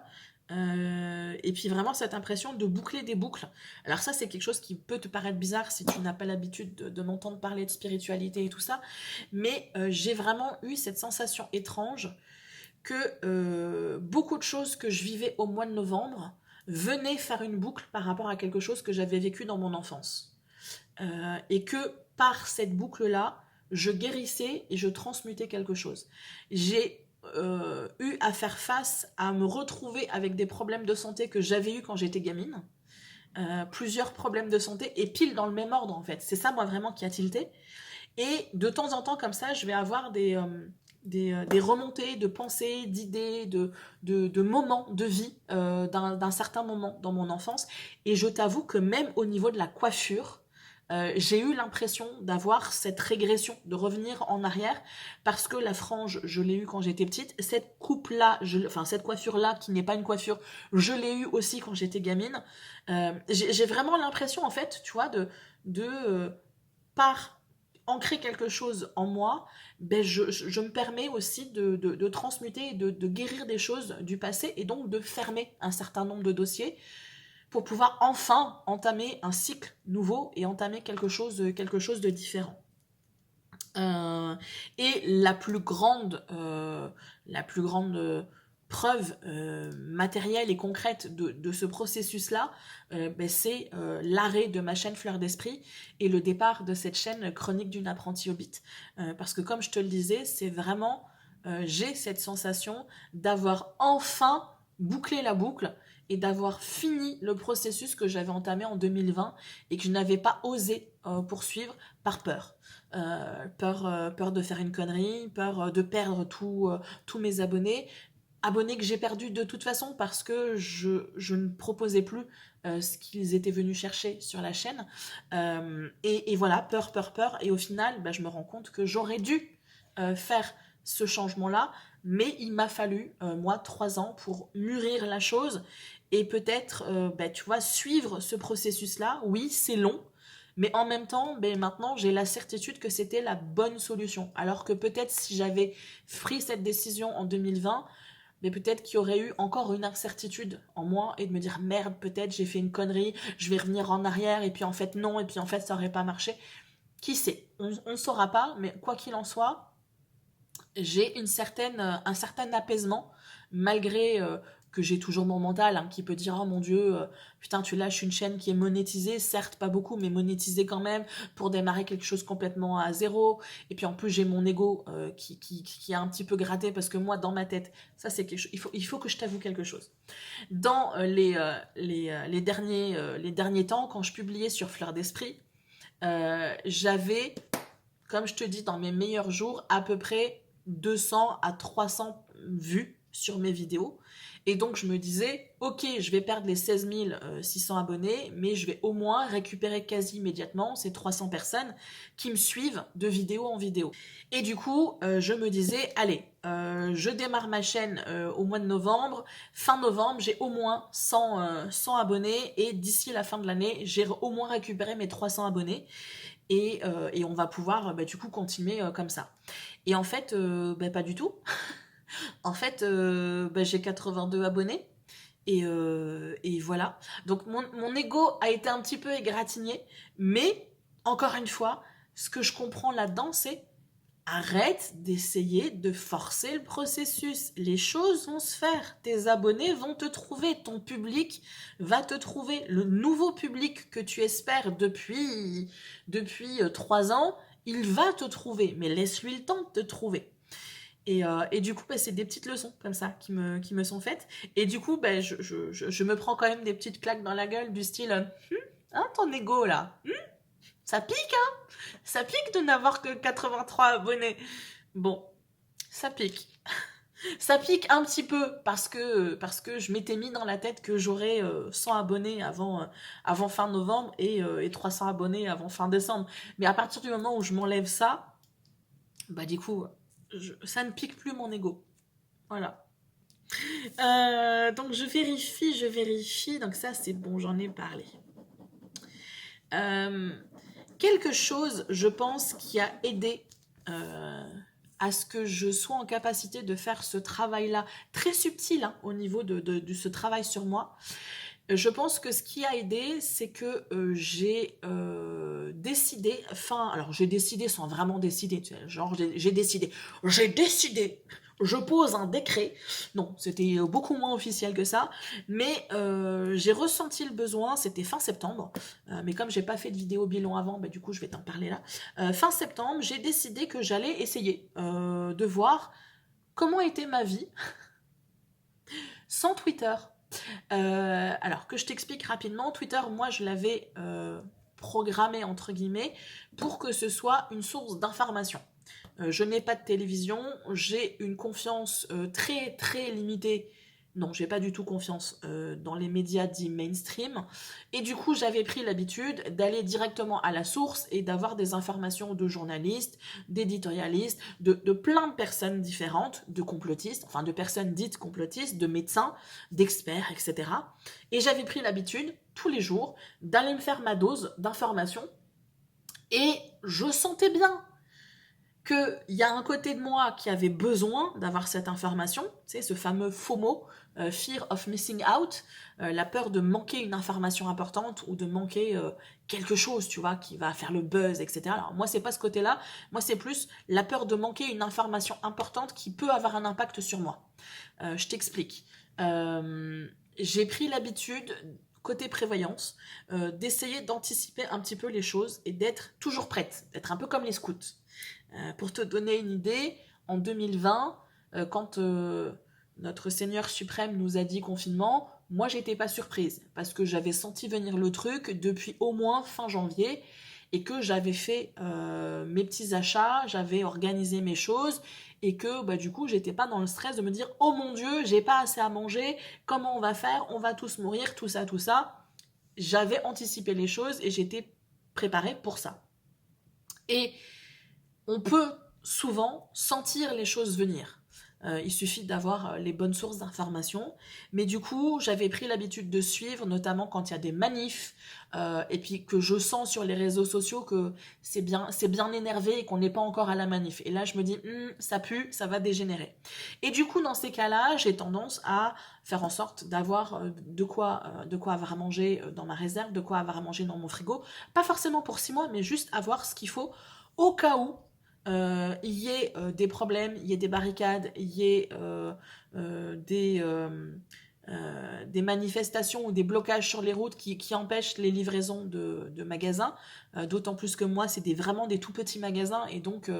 Et puis vraiment cette impression de boucler des boucles. Alors ça c'est quelque chose qui peut te paraître bizarre si tu n'as pas l'habitude de m'entendre parler de spiritualité et tout ça, mais j'ai vraiment eu cette sensation étrange que beaucoup de choses que je vivais au mois de novembre venaient faire une boucle par rapport à quelque chose que j'avais vécu dans mon enfance. Et que par cette boucle-là, je guérissais et je transmutais quelque chose. J'ai eu à faire face à me retrouver avec des problèmes de santé que j'avais eu quand j'étais gamine. Plusieurs problèmes de santé et pile dans le même ordre en fait. C'est ça moi vraiment qui a tilté. Et de temps en temps comme ça, je vais avoir des remontées de pensées, d'idées, de moments de vie d'un certain moment dans mon enfance. Et je t'avoue que même au niveau de la coiffure, j'ai eu l'impression d'avoir cette régression, de revenir en arrière, parce que la frange, je l'ai eue quand j'étais petite. Cette coupe-là, cette coiffure-là, qui n'est pas une coiffure, je l'ai eue aussi quand j'étais gamine. J'ai vraiment l'impression, en fait, tu vois, par ancrer quelque chose en moi, je me permets aussi de transmuter et de guérir des choses du passé, et donc de fermer un certain nombre de dossiers, pour pouvoir enfin entamer un cycle nouveau et entamer quelque chose de différent. Et la plus grande preuve matérielle et concrète de ce processus-là, c'est l'arrêt de ma chaîne Fleur d'Esprit et le départ de cette chaîne Chronique d'une apprentie hobbit. Parce que comme je te le disais, c'est vraiment, j'ai cette sensation d'avoir enfin bouclé la boucle et d'avoir fini le processus que j'avais entamé en 2020 et que je n'avais pas osé poursuivre par peur. Peur de faire une connerie, peur de perdre tous mes abonnés que j'ai perdus de toute façon parce que je ne proposais plus ce qu'ils étaient venus chercher sur la chaîne. Et voilà, peur. Et au final, je me rends compte que j'aurais dû faire ce changement-là, mais il m'a fallu, moi, 3 ans pour mûrir la chose et peut-être, tu vois, suivre ce processus-là. Oui, c'est long, mais en même temps, maintenant, j'ai la certitude que c'était la bonne solution. Alors que peut-être si j'avais pris cette décision en 2020, mais peut-être qu'il y aurait eu encore une incertitude en moi et de me dire merde, peut-être j'ai fait une connerie, je vais revenir en arrière et puis en fait non, et puis en fait ça aurait pas marché. Qui sait, on ne saura pas, mais quoi qu'il en soit, j'ai un certain apaisement malgré que j'ai toujours mon mental qui peut dire oh mon dieu, putain tu lâches une chaîne qui est monétisée, certes pas beaucoup mais monétisée quand même pour démarrer quelque chose complètement à zéro, et puis en plus j'ai mon ego qui a un petit peu gratté parce que moi dans ma tête ça c'est quelque chose, il faut que je t'avoue quelque chose. Dans les derniers temps quand je publiais sur Fleur d'Esprit, j'avais, comme je te dis, dans mes meilleurs jours, à peu près 200 à 300 vues sur mes vidéos. Et donc, je me disais, ok, je vais perdre les 16 600 abonnés, mais je vais au moins récupérer quasi immédiatement ces 300 personnes qui me suivent de vidéo en vidéo. Et du coup, je me disais, allez, je démarre ma chaîne au mois de novembre. Fin novembre, j'ai au moins 100 abonnés. Et d'ici la fin de l'année, j'ai au moins récupéré mes 300 abonnés. Et on va pouvoir, du coup, continuer comme ça. Et en fait, pas du tout. En fait, j'ai 82 abonnés. Et voilà. Donc mon ego a été un petit peu égratigné. Mais, encore une fois, ce que je comprends là-dedans, c'est arrête d'essayer de forcer le processus. Les choses vont se faire. Tes abonnés vont te trouver. Ton public va te trouver. Le nouveau public que tu espères depuis 3 ans, il va te trouver. Mais laisse-lui le temps de te trouver. Et du coup, c'est des petites leçons comme ça qui me sont faites. Et du coup, je me prends quand même des petites claques dans la gueule du style hein, ton ego là, ça pique, hein. Ça pique de n'avoir que 83 abonnés. Bon, ça pique. Ça pique un petit peu parce que je m'étais mis dans la tête que j'aurais 100 abonnés avant fin novembre et 300 abonnés avant fin décembre. Mais à partir du moment où je m'enlève ça, du coup, ça ne pique plus mon ego. Voilà. Donc je vérifie. Donc ça c'est bon, j'en ai parlé. Quelque chose, je pense, qui a aidé à ce que je sois en capacité de faire ce travail-là, très subtil hein, au niveau de ce travail sur moi. Je pense que ce qui a aidé, c'est que j'ai décidé, alors j'ai décidé sans vraiment décider, genre j'ai décidé, je pose un décret, non, c'était beaucoup moins officiel que ça, mais j'ai ressenti le besoin, c'était fin septembre, mais comme j'ai pas fait de vidéo bilan avant, du coup je vais t'en parler là, fin septembre, j'ai décidé que j'allais essayer de voir comment était ma vie sans Twitter. Alors que je t'explique rapidement, Twitter, moi je l'avais programmé entre guillemets pour que ce soit une source d'information. Je n'ai pas de télévision, j'ai une confiance très très limitée. Non, j'ai pas du tout confiance dans les médias dits mainstream. Et du coup, j'avais pris l'habitude d'aller directement à la source et d'avoir des informations de journalistes, d'éditorialistes, de plein de personnes différentes, de complotistes, enfin de personnes dites complotistes, de médecins, d'experts, etc. Et j'avais pris l'habitude, tous les jours, d'aller me faire ma dose d'informations. Et je sentais bien qu'il y a un côté de moi qui avait besoin d'avoir cette information, c'est ce fameux FOMO, Fear of Missing Out, la peur de manquer une information importante ou de manquer quelque chose, tu vois, qui va faire le buzz, etc. Alors moi, c'est pas ce côté-là, moi, c'est plus la peur de manquer une information importante qui peut avoir un impact sur moi. Je t'explique. J'ai pris l'habitude, côté prévoyance, d'essayer d'anticiper un petit peu les choses et d'être toujours prête, d'être un peu comme les scouts. Pour te donner une idée, en 2020, quand notre Seigneur suprême nous a dit confinement, moi j'étais pas surprise parce que j'avais senti venir le truc depuis au moins fin janvier et que j'avais fait mes petits achats, j'avais organisé mes choses et que du coup j'étais pas dans le stress de me dire oh mon Dieu, j'ai pas assez à manger, comment on va faire, on va tous mourir, tout ça. J'avais anticipé les choses et j'étais préparée pour ça. Et on peut souvent sentir les choses venir. Il suffit d'avoir les bonnes sources d'informations. Mais du coup, j'avais pris l'habitude de suivre, notamment quand il y a des manifs, et puis que je sens sur les réseaux sociaux que c'est bien énervé et qu'on n'est pas encore à la manif. Et là, je me dis, ça pue, ça va dégénérer. Et du coup, dans ces cas-là, j'ai tendance à faire en sorte d'avoir de quoi avoir à manger dans ma réserve, de quoi avoir à manger dans mon frigo. Pas forcément pour 6 mois, mais juste avoir ce qu'il faut au cas où il y ait des problèmes, il y ait des barricades, il y ait des manifestations ou des blocages sur les routes qui empêchent les livraisons de magasins. D'autant plus que moi, c'est vraiment des tout petits magasins et donc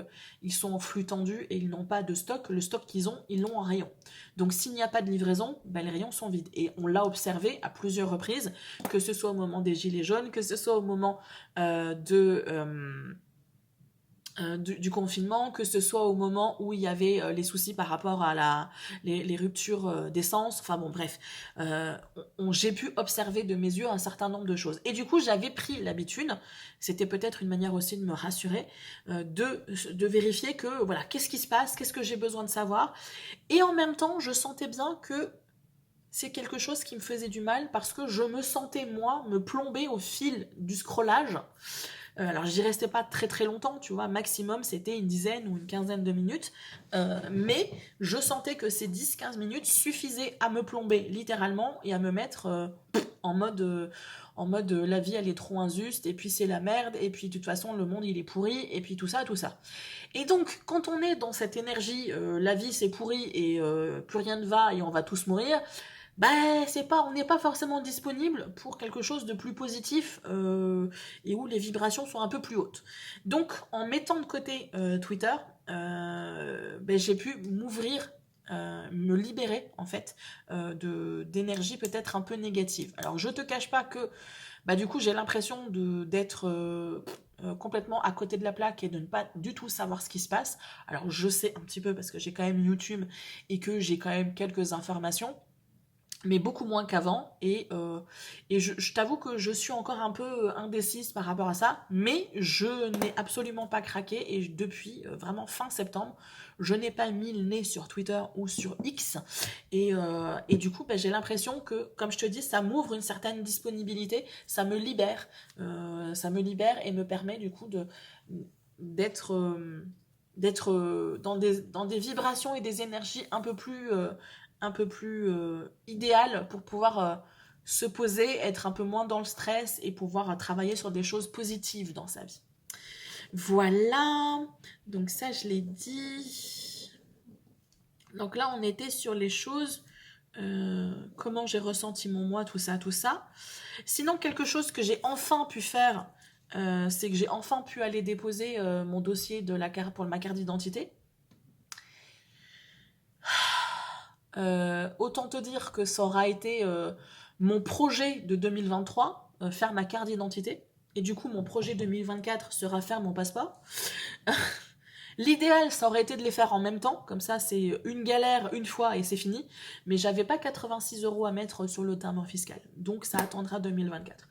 ils sont en flux tendu et ils n'ont pas de stock. Le stock qu'ils ont, ils l'ont en rayon. Donc s'il n'y a pas de livraison, les rayons sont vides. Et on l'a observé à plusieurs reprises, que ce soit au moment des Gilets jaunes, que ce soit au moment du confinement, que ce soit au moment où il y avait les soucis par rapport à les ruptures d'essence, enfin bon bref, j'ai pu observer de mes yeux un certain nombre de choses. Et du coup j'avais pris l'habitude, c'était peut-être une manière aussi de me rassurer, de vérifier que voilà, qu'est-ce qui se passe, qu'est-ce que j'ai besoin de savoir, et en même temps je sentais bien que c'est quelque chose qui me faisait du mal parce que je me sentais moi me plomber au fil du scrollage. Alors j'y restais pas très très longtemps, tu vois, maximum c'était une dizaine ou une quinzaine de minutes, mais je sentais que ces 10-15 minutes suffisaient à me plomber littéralement et à me mettre en mode la vie elle est trop injuste, et puis c'est la merde, et puis de toute façon le monde il est pourri, et puis tout ça, tout ça. Et donc quand on est dans cette énergie, la vie c'est pourri et plus rien ne va et on va tous mourir, on n'est pas forcément disponible pour quelque chose de plus positif et où les vibrations sont un peu plus hautes. Donc, en mettant de côté Twitter, j'ai pu m'ouvrir, me libérer en fait d'énergie peut-être un peu négative. Alors, je te cache pas que du coup, j'ai l'impression d'être complètement à côté de la plaque et de ne pas du tout savoir ce qui se passe. Alors, je sais un petit peu parce que j'ai quand même YouTube et que j'ai quand même quelques informations, mais beaucoup moins qu'avant, et je t'avoue que je suis encore un peu indécise par rapport à ça, mais je n'ai absolument pas craqué, et depuis vraiment fin septembre, je n'ai pas mis le nez sur Twitter ou sur X, et du coup j'ai l'impression que, comme je te dis, ça m'ouvre une certaine disponibilité, ça me libère et me permet du coup d'être dans des vibrations et des énergies un peu plus idéal pour pouvoir se poser, être un peu moins dans le stress et pouvoir travailler sur des choses positives dans sa vie. Voilà, donc ça je l'ai dit. Donc là on était sur les choses, comment j'ai ressenti mon moi, tout ça, tout ça. Sinon quelque chose que j'ai enfin pu faire, c'est que j'ai enfin pu aller déposer mon dossier de la carte pour ma carte d'identité. Autant te dire que ça aura été mon projet de 2023, faire ma carte d'identité. Et du coup, mon projet 2024 sera faire mon passeport. L'idéal, ça aurait été de les faire en même temps. Comme ça, c'est une galère une fois et c'est fini. Mais j'avais pas 86 € à mettre sur le timbre fiscal. Donc, ça attendra 2024.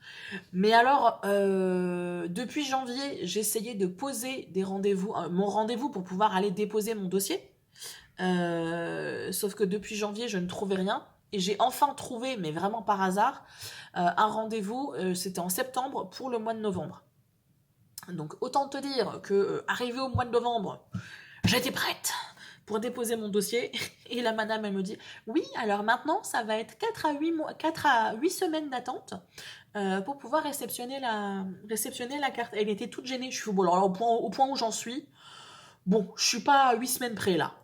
Mais alors, depuis janvier, j'ai essayé de poser des rendez-vous, mon rendez-vous pour pouvoir aller déposer mon dossier. Sauf que depuis janvier, je ne trouvais rien. Et j'ai enfin trouvé, mais vraiment par hasard, un rendez-vous, c'était en septembre, pour le mois de novembre. Donc autant te dire que, arrivé au mois de novembre, j'étais prête pour déposer mon dossier. Et la madame, elle me dit, oui, alors maintenant, ça va être 4 à 8 semaines d'attente pour pouvoir réceptionner la carte. Elle était toute gênée. Je suis bon, alors au point où j'en suis, bon, je suis pas à 8 semaines près là.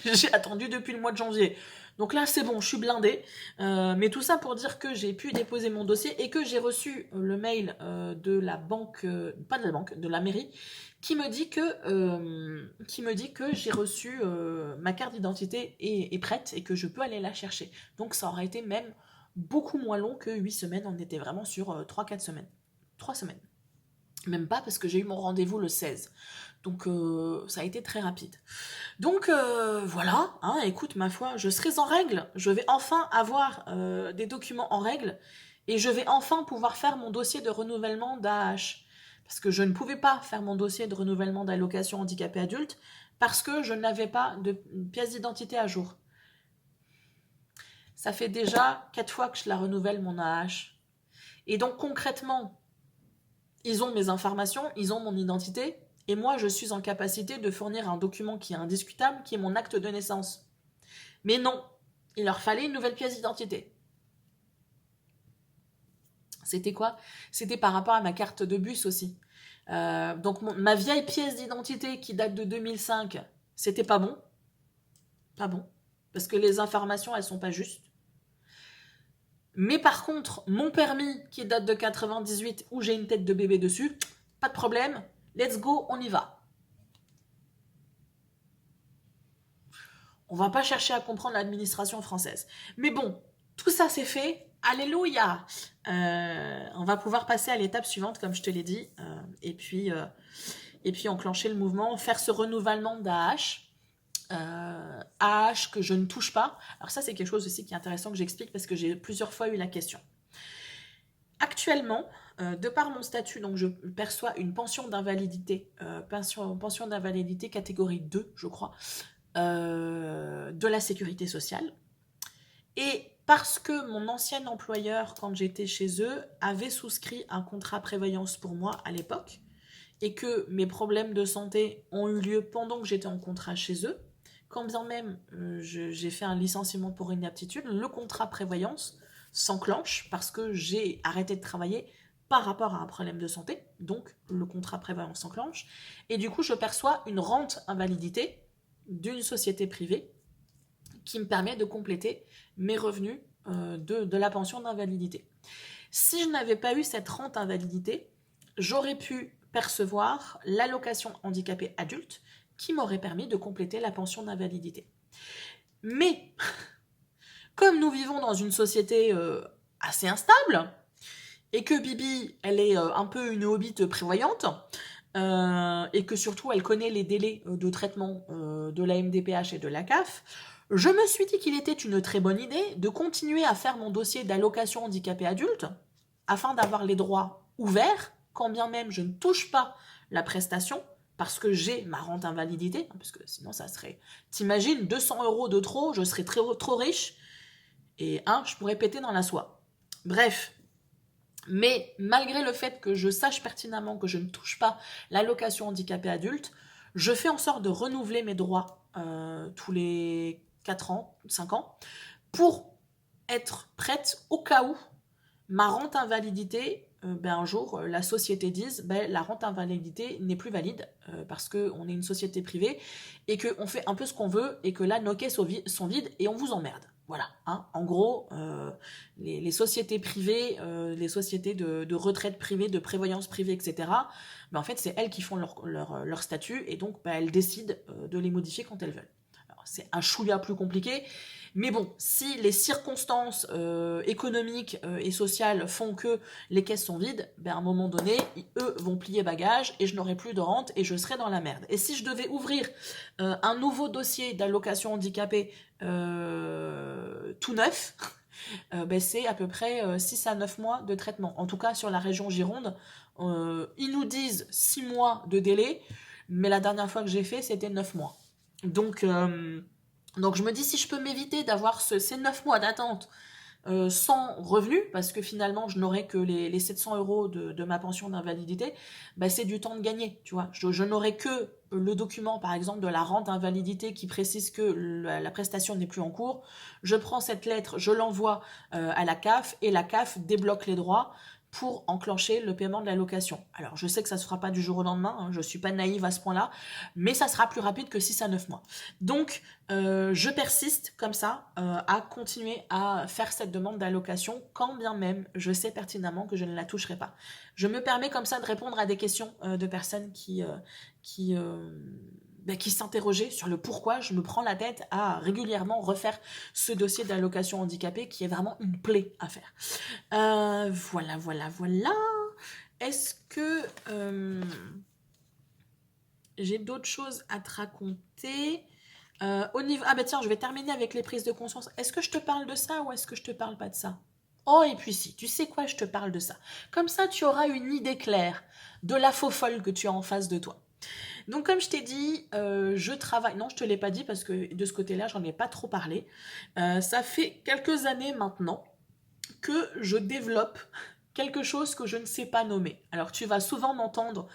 J'ai attendu depuis le mois de janvier. Donc là, c'est bon, je suis blindée. Mais tout ça pour dire que j'ai pu déposer mon dossier et que j'ai reçu le mail de la banque, pas de la banque, de la mairie, qui me dit que j'ai reçu ma carte d'identité est prête et que je peux aller la chercher. Donc ça aurait été même beaucoup moins long que 8 semaines. On était vraiment sur 3-4 semaines. 3 semaines. Même pas, parce que j'ai eu mon rendez-vous le 16. Donc ça a été très rapide. Donc voilà, hein, écoute, ma foi, je serai en règle. Je vais enfin avoir des documents en règle. Et je vais enfin pouvoir faire mon dossier de renouvellement d'AH. Parce que je ne pouvais pas faire mon dossier de renouvellement d'allocation handicapé adulte parce que je n'avais pas de pièce d'identité à jour. Ça fait déjà 4 fois que je la renouvelle, mon AH. Et donc concrètement, ils ont mes informations, ils ont mon identité, et moi je suis en capacité de fournir un document qui est indiscutable, qui est mon acte de naissance. Mais non, il leur fallait une nouvelle pièce d'identité. C'était quoi? C'était par rapport à ma carte de bus aussi. Donc ma vieille pièce d'identité qui date de 2005, c'était pas bon. Pas bon. Parce que les informations, elles sont pas justes. Mais par contre, mon permis qui date de 98, où j'ai une tête de bébé dessus, pas de problème, let's go, on y va. On va pas chercher à comprendre l'administration française. Mais bon, tout ça c'est fait, alléluia. On va pouvoir passer à l'étape suivante, comme je te l'ai dit, et puis et puis enclencher le mouvement, faire ce renouvellement d'AH. AH que je ne touche pas. Alors ça, c'est quelque chose aussi qui est intéressant que j'explique parce que j'ai plusieurs fois eu la question. Actuellement, de par mon statut, donc je perçois une pension d'invalidité, pension d'invalidité catégorie 2, je crois, de la sécurité sociale. Et parce que mon ancien employeur, quand j'étais chez eux, avait souscrit un contrat prévoyance pour moi à l'époque, et que mes problèmes de santé ont eu lieu pendant que j'étais en contrat chez eux, quand bien même j'ai fait un licenciement pour inaptitude, le contrat prévoyance s'enclenche parce que j'ai arrêté de travailler par rapport à un problème de santé, donc le contrat prévoyance s'enclenche, et du coup je perçois une rente invalidité d'une société privée qui me permet de compléter mes revenus de la pension d'invalidité. Si je n'avais pas eu cette rente invalidité, j'aurais pu percevoir l'allocation handicapé adulte qui m'aurait permis de compléter la pension d'invalidité. Mais, comme nous vivons dans une société assez instable, et que Bibi, elle est un peu une hobbit prévoyante, et que surtout elle connaît les délais de traitement de la MDPH et de la CAF, je me suis dit qu'il était une très bonne idée de continuer à faire mon dossier d'allocation handicapé adulte afin d'avoir les droits ouverts, quand bien même je ne touche pas la prestation, parce que j'ai ma rente invalidité, parce que sinon ça serait, t'imagines, 200 € de trop, je serais trop riche, et je pourrais péter dans la soie. Bref, mais malgré le fait que je sache pertinemment que je ne touche pas l'allocation handicapé adulte, je fais en sorte de renouveler mes droits tous les 4 ans, 5 ans, pour être prête au cas où ma rente invalidité, un jour, la société dise la rente invalidité n'est plus valide parce qu'on est une société privée et qu'on fait un peu ce qu'on veut et que là, nos caisses sont vides et on vous emmerde. Voilà, en gros, les sociétés privées, les sociétés de retraite privée, de prévoyance privée, etc., en fait, c'est elles qui font leur statut et donc elles décident de les modifier quand elles veulent. Alors, c'est un chouïa plus compliqué, mais bon, si les circonstances économiques et sociales font que les caisses sont vides, à un moment donné, eux vont plier bagage et je n'aurai plus de rente et je serai dans la merde. Et si je devais ouvrir un nouveau dossier d'allocation handicapée tout neuf, c'est à peu près 6 à 9 mois de traitement. En tout cas, sur la région Gironde, ils nous disent 6 mois de délai, mais la dernière fois que j'ai fait, c'était 9 mois. Donc je me dis, si je peux m'éviter d'avoir ces 9 mois d'attente sans revenu, parce que finalement je n'aurai que les 700 € de ma pension d'invalidité, c'est du temps de gagner, tu vois. Je n'aurai que le document, par exemple, de la rente invalidité qui précise que la prestation n'est plus en cours. Je prends cette lettre, je l'envoie à la CAF, et la CAF débloque les droits pour enclencher le paiement de l'allocation. Alors, je sais que ça ne se fera pas du jour au lendemain, je ne suis pas naïve à ce point-là, mais ça sera plus rapide que 6 à 9 mois. Donc, je persiste comme ça à continuer à faire cette demande d'allocation, quand bien même je sais pertinemment que je ne la toucherai pas. Je me permets comme ça de répondre à des questions de personnes qui s'interrogeaient sur le pourquoi je me prends la tête à régulièrement refaire ce dossier d'allocation handicapée qui est vraiment une plaie à faire. Voilà. Est-ce que j'ai d'autres choses à te raconter au niveau... tiens, je vais terminer avec les prises de conscience. Est-ce que je te parle de ça ou est-ce que je te parle pas de ça? Oh, et puis si, tu sais quoi, je te parle de ça. Comme ça, tu auras une idée claire de la faux folle que tu as en face de toi. Donc, comme je t'ai dit, je travaille... Non, je te l'ai pas dit parce que de ce côté-là, j'en ai pas trop parlé. Ça fait quelques années maintenant que je développe quelque chose que je ne sais pas nommer. Alors tu vas souvent m'entendre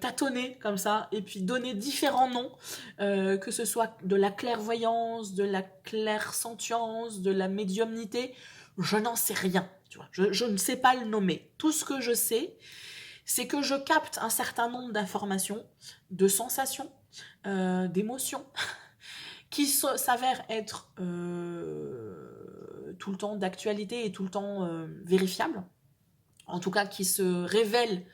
tâtonner comme ça et puis donner différents noms, que ce soit de la clairvoyance, de la clairsentience, de la médiumnité, je n'en sais rien, tu vois. Je ne sais pas le nommer. Tout ce que je sais, c'est que je capte un certain nombre d'informations, de sensations, d'émotions, qui s'avèrent être tout le temps d'actualité et tout le temps vérifiables, en tout cas qui se révèlent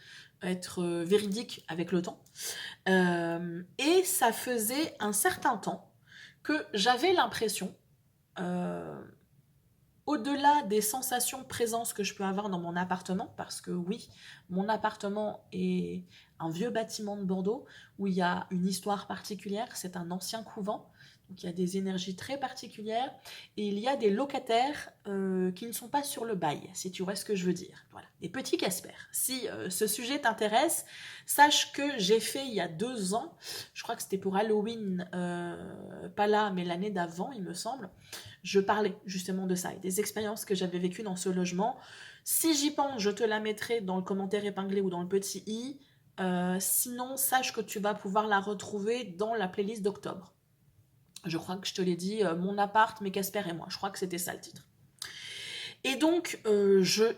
être véridiques avec le temps. Et ça faisait un certain temps que j'avais l'impression, au-delà des sensations de présence que je peux avoir dans mon appartement, parce que oui, mon appartement est un vieux bâtiment de Bordeaux où il y a une histoire particulière, c'est un ancien couvent, donc il y a des énergies très particulières, et il y a des locataires qui ne sont pas sur le bail, si tu vois ce que je veux dire. Voilà, des petits Casper. Si ce sujet t'intéresse, sache que j'ai fait il y a 2 ans, je crois que c'était pour Halloween, pas là, mais l'année d'avant, il me semble, je parlais justement de ça, et des expériences que j'avais vécues dans ce logement. Si j'y pense, je te la mettrai dans le commentaire épinglé ou dans le petit i. Sinon, sache que tu vas pouvoir la retrouver dans la playlist d'octobre. Je crois que je te l'ai dit, Mon appart, mes Casper et moi. Je crois que c'était ça le titre. Et donc,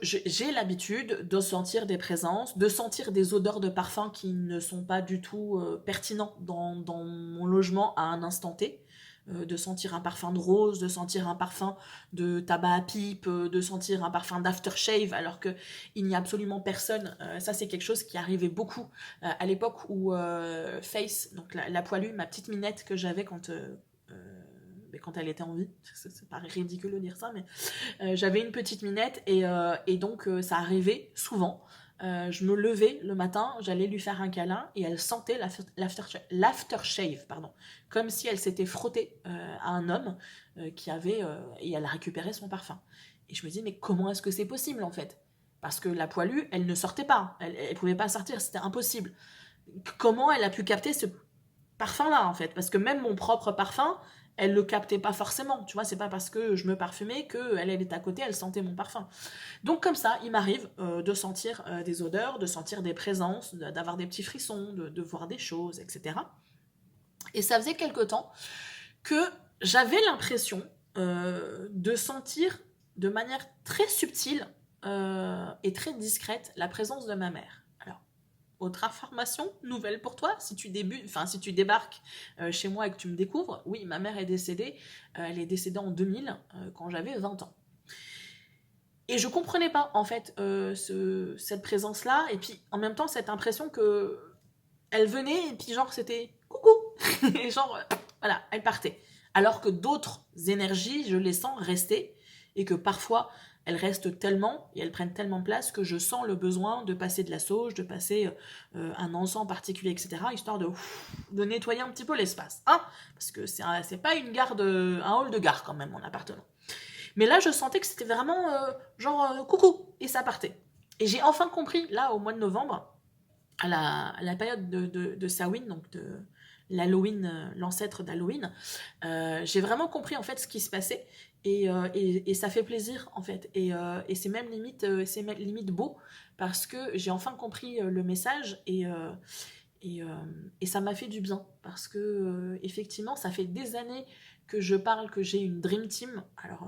j'ai l'habitude de sentir des présences, de sentir des odeurs de parfum qui ne sont pas du tout pertinents dans mon logement à un instant T. De sentir un parfum de rose, de sentir un parfum de tabac à pipe, de sentir un parfum d'aftershave, alors qu'il n'y a absolument personne. Ça, c'est quelque chose qui arrivait beaucoup à l'époque où Face, donc la poilue, ma petite minette que j'avais quand elle était en vie, ça paraît ridicule de dire ça, mais j'avais une petite minette et donc ça arrivait souvent. Je me levais le matin, j'allais lui faire un câlin et elle sentait l'aftershave, pardon, comme si elle s'était frottée à un homme qui avait et elle a récupéré son parfum. Et je me dis mais comment est-ce que c'est possible en fait? Parce que la poilue, elle ne sortait pas, elle pouvait pas sortir, c'était impossible. Comment elle a pu capter ce parfum-là en fait? Parce que même mon propre parfum, elle le captait pas forcément, tu vois, c'est pas parce que je me parfumais que elle était à côté, elle sentait mon parfum. Donc comme ça, il m'arrive de sentir des odeurs, de sentir des présences, d'avoir des petits frissons, de voir des choses, etc. Et ça faisait quelque temps que j'avais l'impression de sentir de manière très subtile et très discrète la présence de ma mère. Autre information, nouvelle pour toi, si tu débarques chez moi et que tu me découvres, oui, ma mère est décédée, elle est décédée en 2000, quand j'avais 20 ans. Et je comprenais pas, en fait, cette présence-là, et puis en même temps, cette impression que elle venait, et puis genre, c'était coucou, et genre, voilà, elle partait. Alors que d'autres énergies, je les sens rester, et que parfois, elles restent tellement et elles prennent tellement place que je sens le besoin de passer de la sauge, de passer un encens particulier, etc., histoire de nettoyer un petit peu l'espace. Hein, parce que c'est pas un hall de gare quand même, mon appartement. Mais là, je sentais que c'était vraiment coucou, et ça partait. Et j'ai enfin compris, là, au mois de novembre, à la période de Samhain, donc de l'Halloween, l'ancêtre d'Halloween, j'ai vraiment compris en fait ce qui se passait et ça fait plaisir en fait et c'est même limite beau parce que j'ai enfin compris le message et ça m'a fait du bien parce que effectivement ça fait des années que je parle que j'ai une dream team. Alors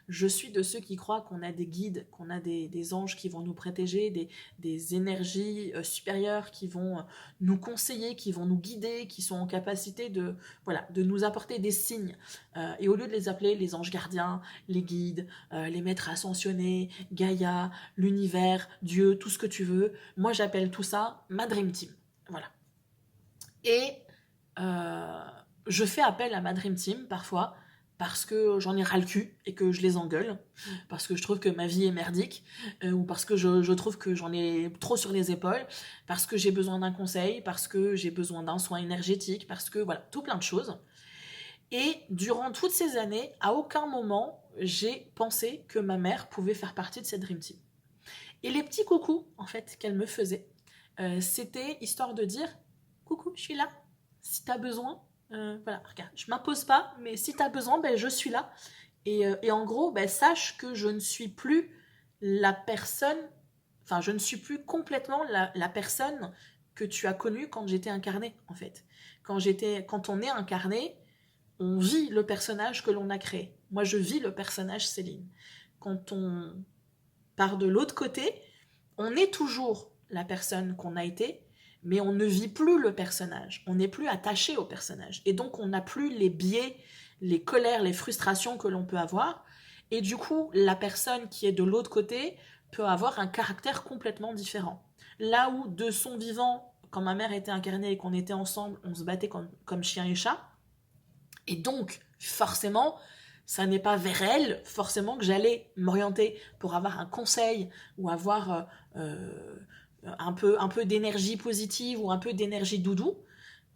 je suis de ceux qui croient qu'on a des guides, qu'on a des anges qui vont nous protéger, des énergies supérieures qui vont nous conseiller, qui vont nous guider, qui sont en capacité de nous apporter des signes. Et au lieu de les appeler les anges gardiens, les guides, les maîtres ascensionnés, Gaïa, l'univers, Dieu, tout ce que tu veux, moi j'appelle tout ça ma dream team. Voilà. Et je fais appel à ma dream team parfois parce que j'en ai ras le cul et que je les engueule, parce que je trouve que ma vie est merdique, ou parce que je trouve que j'en ai trop sur les épaules, parce que j'ai besoin d'un conseil, parce que j'ai besoin d'un soin énergétique, parce que voilà, tout plein de choses. Et durant toutes ces années, à aucun moment, j'ai pensé que ma mère pouvait faire partie de cette dream team. Et les petits coucous, en fait, qu'elle me faisait, c'était histoire de dire « Coucou, je suis là, si t'as besoin, voilà, regarde, je m'impose pas, mais si t'as besoin, ben, je suis là. » Et en gros, ben, sache que je ne suis plus la personne, enfin, je ne suis plus complètement la personne que tu as connue quand j'étais incarnée, en fait. Quand on est incarné, on vit le personnage que l'on a créé. Moi, je vis le personnage Céline. Quand on part de l'autre côté, on est toujours la personne qu'on a été, mais on ne vit plus le personnage. On n'est plus attaché au personnage. Et donc, on n'a plus les biais, les colères, les frustrations que l'on peut avoir. Et du coup, la personne qui est de l'autre côté peut avoir un caractère complètement différent. Là où, de son vivant, quand ma mère était incarnée et qu'on était ensemble, on se battait comme chien et chat. Et donc, forcément, ça n'est pas vers elle, forcément, que j'allais m'orienter pour avoir un conseil ou avoir un peu d'énergie positive ou un peu d'énergie doudou.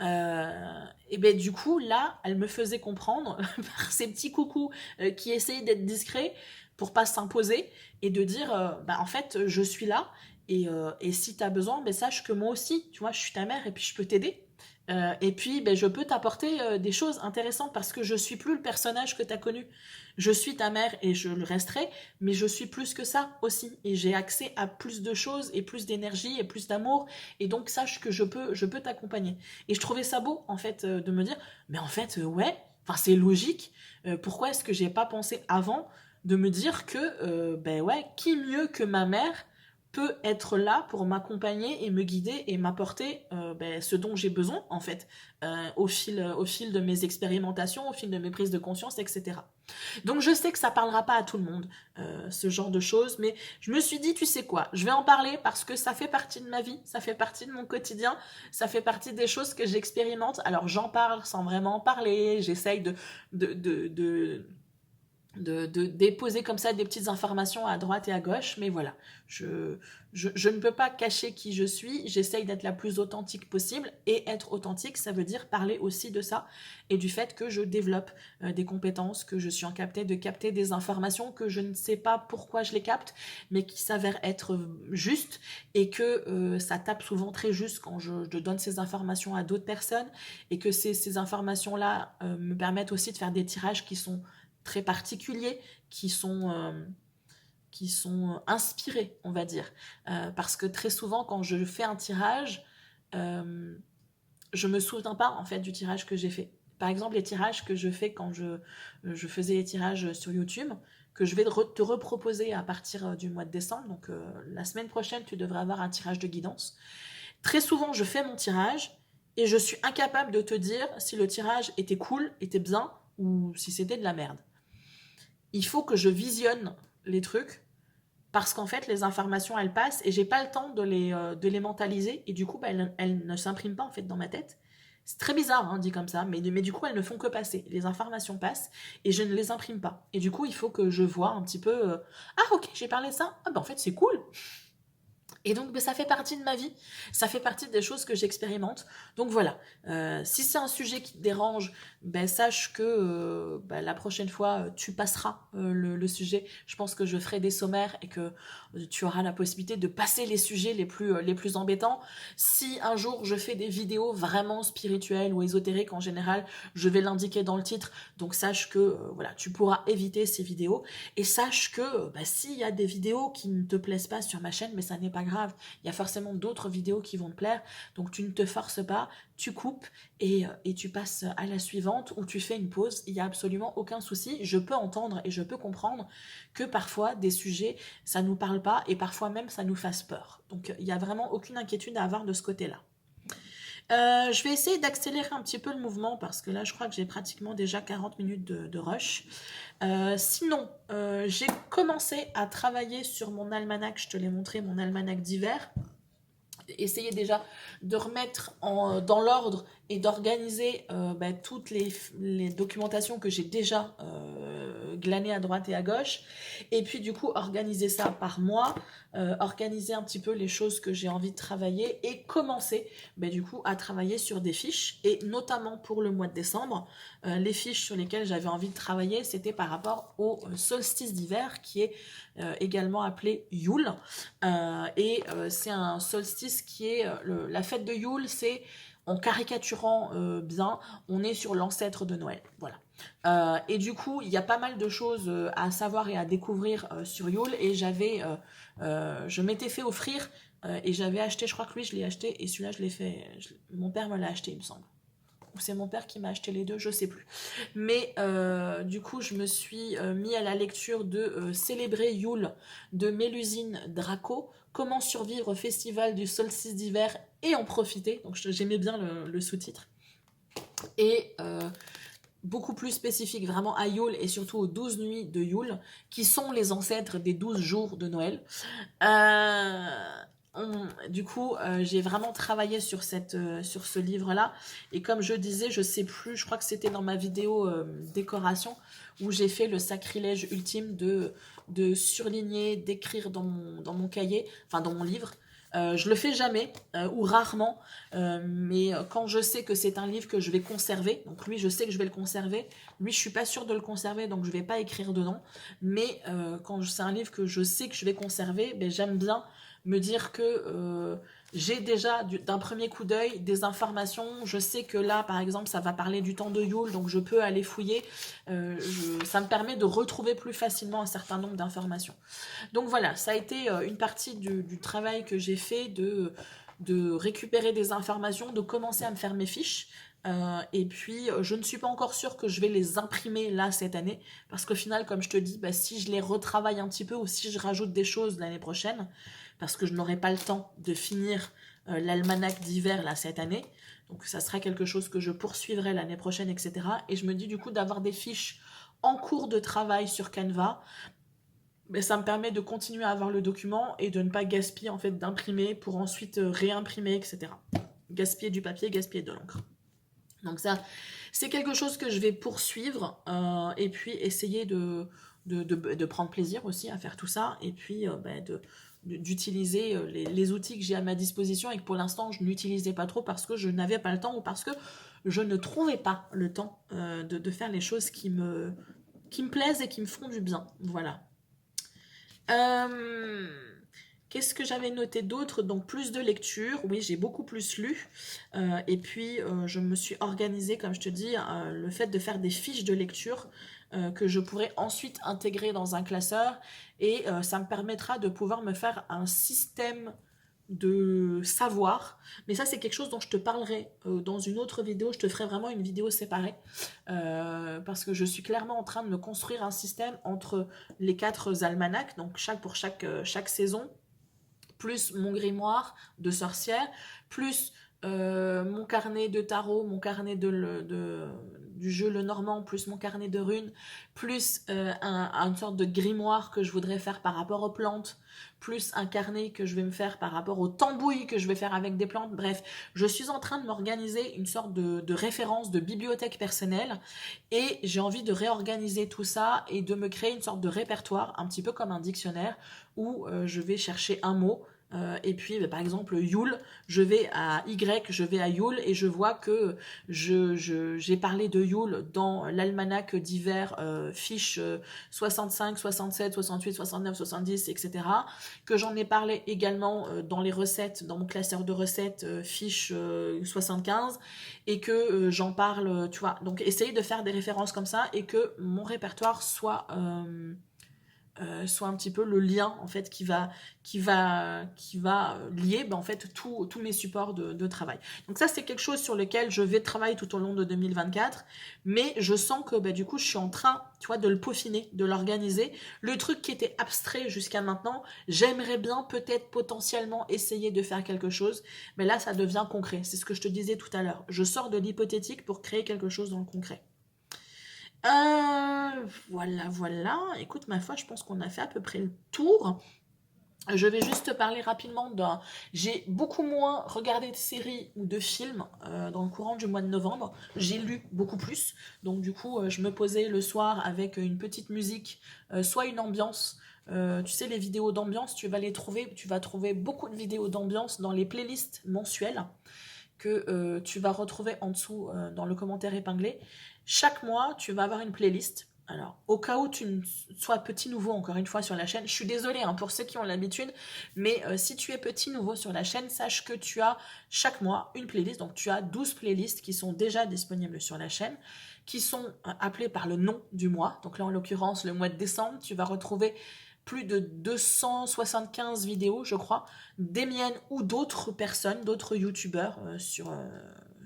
Et ben du coup là elle me faisait comprendre par ces petits coucous qui essayaient d'être discrets pour pas s'imposer et de dire bah en fait je suis là et si t'as besoin ben sache que moi aussi tu vois je suis ta mère et puis je peux t'aider. Et puis ben, je peux t'apporter des choses intéressantes parce que je suis plus le personnage que t'as connu. Je suis ta mère et je le resterai, mais je suis plus que ça aussi et j'ai accès à plus de choses et plus d'énergie et plus d'amour et donc sache que je peux t'accompagner. Et je trouvais ça beau, en fait, de me dire, mais en fait, ouais, enfin, c'est logique. Pourquoi est-ce que j'ai pas pensé avant de me dire que, ben ouais, qui mieux que ma mère peut être là pour m'accompagner et me guider et m'apporter ben, ce dont j'ai besoin, en fait, au fil de mes expérimentations, au fil de mes prises de conscience, etc. Donc je sais que ça parlera pas à tout le monde, ce genre de choses, mais je me suis dit, tu sais quoi, je vais en parler parce que ça fait partie de ma vie, ça fait partie de mon quotidien, ça fait partie des choses que j'expérimente. Alors j'en parle sans vraiment en parler, j'essaye de, de, de, de déposer comme ça des petites informations à droite et à gauche, mais voilà, je ne peux pas cacher qui je suis, j'essaye d'être la plus authentique possible, et être authentique, ça veut dire parler aussi de ça, et du fait que je développe des compétences, que je suis en capacité de capter des informations, que je ne sais pas pourquoi je les capte, mais qui s'avèrent être justes, et que ça tape souvent très juste quand je donne ces informations à d'autres personnes, et que ces informations-là me permettent aussi de faire des tirages qui sont très particuliers, qui sont inspirés, on va dire. Parce que très souvent, quand je fais un tirage, je me souviens pas en fait du tirage que j'ai fait. Par exemple, les tirages que je fais quand je faisais les tirages sur YouTube, que je vais te reproposer à partir du mois de décembre. Donc la semaine prochaine, tu devrais avoir un tirage de guidance. Très souvent, je fais mon tirage et je suis incapable de te dire si le tirage était cool, était bien, ou si c'était de la merde. Il faut que je visionne les trucs parce qu'en fait les informations elles passent et j'ai pas le temps de les mentaliser et du coup bah, elles ne s'impriment pas en fait dans ma tête. C'est très bizarre hein, dit comme ça, mais du coup elles ne font que passer. Les informations passent et je ne les imprime pas. Et du coup il faut que je vois un petit peu ah ok j'ai parlé de ça, ah bah en fait c'est cool. Et donc, ben, ça fait partie de ma vie, ça fait partie des choses que j'expérimente. Donc voilà, si c'est un sujet qui te dérange, ben, sache que ben, la prochaine fois, tu passeras le sujet. Je pense que je ferai des sommaires et que tu auras la possibilité de passer les sujets les plus embêtants. Si un jour je fais des vidéos vraiment spirituelles ou ésotériques, en général, je vais l'indiquer dans le titre. Donc sache que voilà, tu pourras éviter ces vidéos. Et sache que bah, s'il y a des vidéos qui ne te plaisent pas sur ma chaîne, mais ça n'est pas grave. Il y a forcément d'autres vidéos qui vont te plaire. Donc tu ne te forces pas, tu coupes et tu passes à la suivante ou tu fais une pause. Il n'y a absolument aucun souci. Je peux entendre et je peux comprendre que parfois des sujets, ça ne nous parle pas et parfois même ça nous fasse peur. Donc il n'y a vraiment aucune inquiétude à avoir de ce côté-là. Je vais essayer d'accélérer un petit peu le mouvement parce que là je crois que j'ai pratiquement déjà 40 minutes de rush. Sinon, j'ai commencé à travailler sur mon almanach, je te l'ai montré, mon almanach d'hiver. Essayer déjà de remettre dans l'ordre et d'organiser bah, toutes les documentations que j'ai déjà glanées à droite et à gauche. Et puis du coup, organiser ça par mois, organiser un petit peu les choses que j'ai envie de travailler et commencer bah, du coup à travailler sur des fiches. Et notamment pour le mois de décembre, les fiches sur lesquelles j'avais envie de travailler, c'était par rapport au solstice d'hiver qui est également appelé Yule. C'est un solstice qui est la fête de Yule, c'est en caricaturant bien, on est sur l'ancêtre de Noël. Voilà. Et du coup, il y a pas mal de choses à savoir et à découvrir sur Yule. Et je m'étais fait offrir et j'avais acheté, je crois que lui je l'ai acheté et celui-là je l'ai fait, mon père me l'a acheté il me semble. Ou c'est mon père qui m'a acheté les deux, je sais plus. Mais du coup, je me suis mis à la lecture de Célébrer Yule de Mélusine Draco, Comment survivre au festival du solstice d'hiver et en profiter. Donc j'aimais bien le sous-titre. Et beaucoup plus spécifique vraiment à Yule et surtout aux 12 nuits de Yule, qui sont les ancêtres des 12 jours de Noël. Du coup, j'ai vraiment travaillé sur ce livre-là. Et comme je disais, je sais plus, je crois que c'était dans ma vidéo décoration, où j'ai fait le sacrilège ultime de surligner, d'écrire dans mon cahier, enfin dans mon livre, Je le fais jamais ou rarement, mais quand je sais que c'est un livre que je vais conserver, donc lui je sais que je vais le conserver, lui je suis pas sûre de le conserver donc je vais pas écrire dedans, mais quand c'est un livre que je sais que je vais conserver, ben, j'aime bien me dire que j'ai déjà d'un premier coup d'œil des informations, je sais que là par exemple ça va parler du temps de Yule donc je peux aller fouiller, ça me permet de retrouver plus facilement un certain nombre d'informations. Donc voilà, ça a été une partie du travail que j'ai fait de récupérer des informations, de commencer à me faire mes fiches. Et puis, je ne suis pas encore sûre que je vais les imprimer là cette année, parce qu'au final, comme je te dis, bah, si je les retravaille un petit peu ou si je rajoute des choses l'année prochaine, parce que je n'aurai pas le temps de finir l'almanach d'hiver là cette année, donc ça sera quelque chose que je poursuivrai l'année prochaine, etc. Et je me dis du coup d'avoir des fiches en cours de travail sur Canva, mais ça me permet de continuer à avoir le document et de ne pas gaspiller en fait d'imprimer pour ensuite réimprimer, etc. Gaspiller du papier, gaspiller de l'encre. Donc ça, c'est quelque chose que je vais poursuivre et puis essayer de prendre plaisir aussi à faire tout ça et puis d'utiliser les outils que j'ai à ma disposition et que pour l'instant je n'utilisais pas trop parce que je n'avais pas le temps ou parce que je ne trouvais pas le temps de faire les choses qui me plaisent et qui me font du bien. Voilà. Qu'est-ce que j'avais noté d'autre? Donc plus de lecture, oui j'ai beaucoup plus lu, et puis je me suis organisée, comme je te dis, le fait de faire des fiches de lecture que je pourrais ensuite intégrer dans un classeur, et ça me permettra de pouvoir me faire un système de savoir, mais ça c'est quelque chose dont je te parlerai dans une autre vidéo, je te ferai vraiment une vidéo séparée, parce que je suis clairement en train de me construire un système entre les 4 almanachs, donc pour chaque saison, plus mon grimoire de sorcière, plus mon carnet de tarot, mon carnet du jeu Le Normand, plus mon carnet de runes, plus une sorte de grimoire que je voudrais faire par rapport aux plantes, plus un carnet que je vais me faire par rapport aux tambouilles que je vais faire avec des plantes. Bref, je suis en train de m'organiser une sorte de référence, de bibliothèque personnelle, et j'ai envie de réorganiser tout ça et de me créer une sorte de répertoire, un petit peu comme un dictionnaire, où je vais chercher un mot, et puis par exemple Yule, je vais à Yule et je vois que j'ai parlé de Yule dans l'almanach d'hiver fiche 65, 67, 68, 69, 70, etc. Que j'en ai parlé également dans les recettes, dans mon classeur de recettes fiche 75, et que j'en parle, tu vois. Donc essayer de faire des références comme ça et que mon répertoire soit un petit peu le lien en fait qui va lier en fait tous mes supports de travail. Donc ça c'est quelque chose sur lequel je vais travailler tout au long de 2024, mais je sens que du coup je suis en train, tu vois, de le peaufiner, de l'organiser. Le truc qui était abstrait jusqu'à maintenant, j'aimerais bien peut-être potentiellement essayer de faire quelque chose, mais là ça devient concret. C'est ce que je te disais tout à l'heure. Je sors de l'hypothétique pour créer quelque chose dans le concret. Voilà. Écoute, ma foi, je pense qu'on a fait à peu près le tour. Je vais juste te parler rapidement d'un... J'ai beaucoup moins regardé de séries ou de films dans le courant du mois de novembre. J'ai lu beaucoup plus. Donc du coup, je me posais le soir avec une petite musique, soit une ambiance. Tu sais, les vidéos d'ambiance, tu vas trouver beaucoup de vidéos d'ambiance dans les playlists mensuelles que tu vas retrouver en dessous dans le commentaire épinglé. Chaque mois, tu vas avoir une playlist. Alors, au cas où tu sois petit nouveau, encore une fois, sur la chaîne, je suis désolée pour ceux qui ont l'habitude, mais si tu es petit nouveau sur la chaîne, sache que tu as chaque mois une playlist. Donc, tu as 12 playlists qui sont déjà disponibles sur la chaîne, qui sont appelées par le nom du mois. Donc là, en l'occurrence, le mois de décembre, tu vas retrouver plus de 275 vidéos, je crois, des miennes ou d'autres personnes, d'autres youtubeurs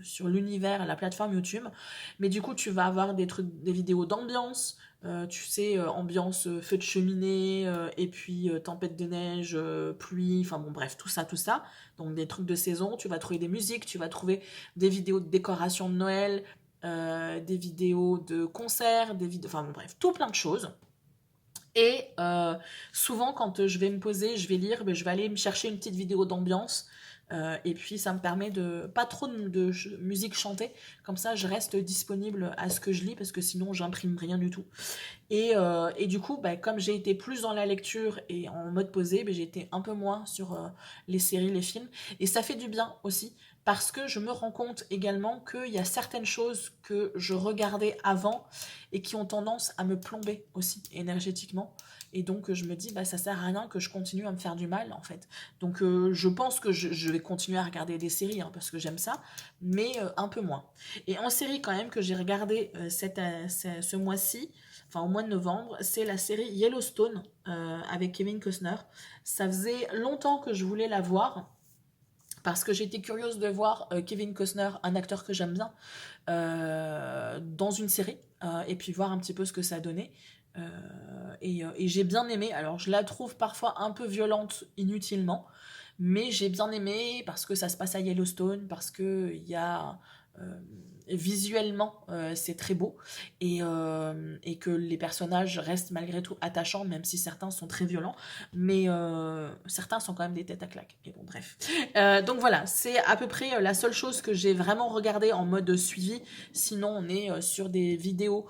sur l'univers, la plateforme YouTube. Mais du coup, tu vas avoir des vidéos d'ambiance, tu sais, ambiance feu de cheminée, et puis tempête de neige, pluie, enfin bon, bref, tout ça. Donc des trucs de saison, tu vas trouver des musiques, tu vas trouver des vidéos de décoration de Noël, des vidéos de concerts, enfin bon, bref, tout plein de choses. Et souvent, quand je vais me poser, je vais lire, je vais aller me chercher une petite vidéo d'ambiance Et puis ça me permet de pas trop musique chantée, comme ça je reste disponible à ce que je lis parce que sinon j'imprime rien du tout. Et du coup, bah, comme j'ai été plus dans la lecture et en mode posé, bah, j'ai été un peu moins sur les séries, les films. Et ça fait du bien aussi, parce que je me rends compte également qu'il y a certaines choses que je regardais avant et qui ont tendance à me plomber aussi énergétiquement. Et donc je me dis, bah, ça sert à rien que je continue à me faire du mal en fait. Donc je pense que je vais continuer à regarder des séries hein, parce que j'aime ça, mais un peu moins. Et en série quand même que j'ai regardé ce mois-ci, enfin au mois de novembre, c'est la série Yellowstone avec Kevin Costner. Ça faisait longtemps que je voulais la voir parce que j'étais curieuse de voir Kevin Costner, un acteur que j'aime bien, dans une série et puis voir un petit peu ce que ça donnait. Et j'ai bien aimé. Alors je la trouve parfois un peu violente inutilement, mais j'ai bien aimé parce que ça se passe à Yellowstone, parce que il y a visuellement c'est très beau et que les personnages restent malgré tout attachants même si certains sont très violents, mais certains sont quand même des têtes à claques. Et bon bref. Donc voilà, c'est à peu près la seule chose que j'ai vraiment regardé en mode suivi. Sinon on est sur des vidéos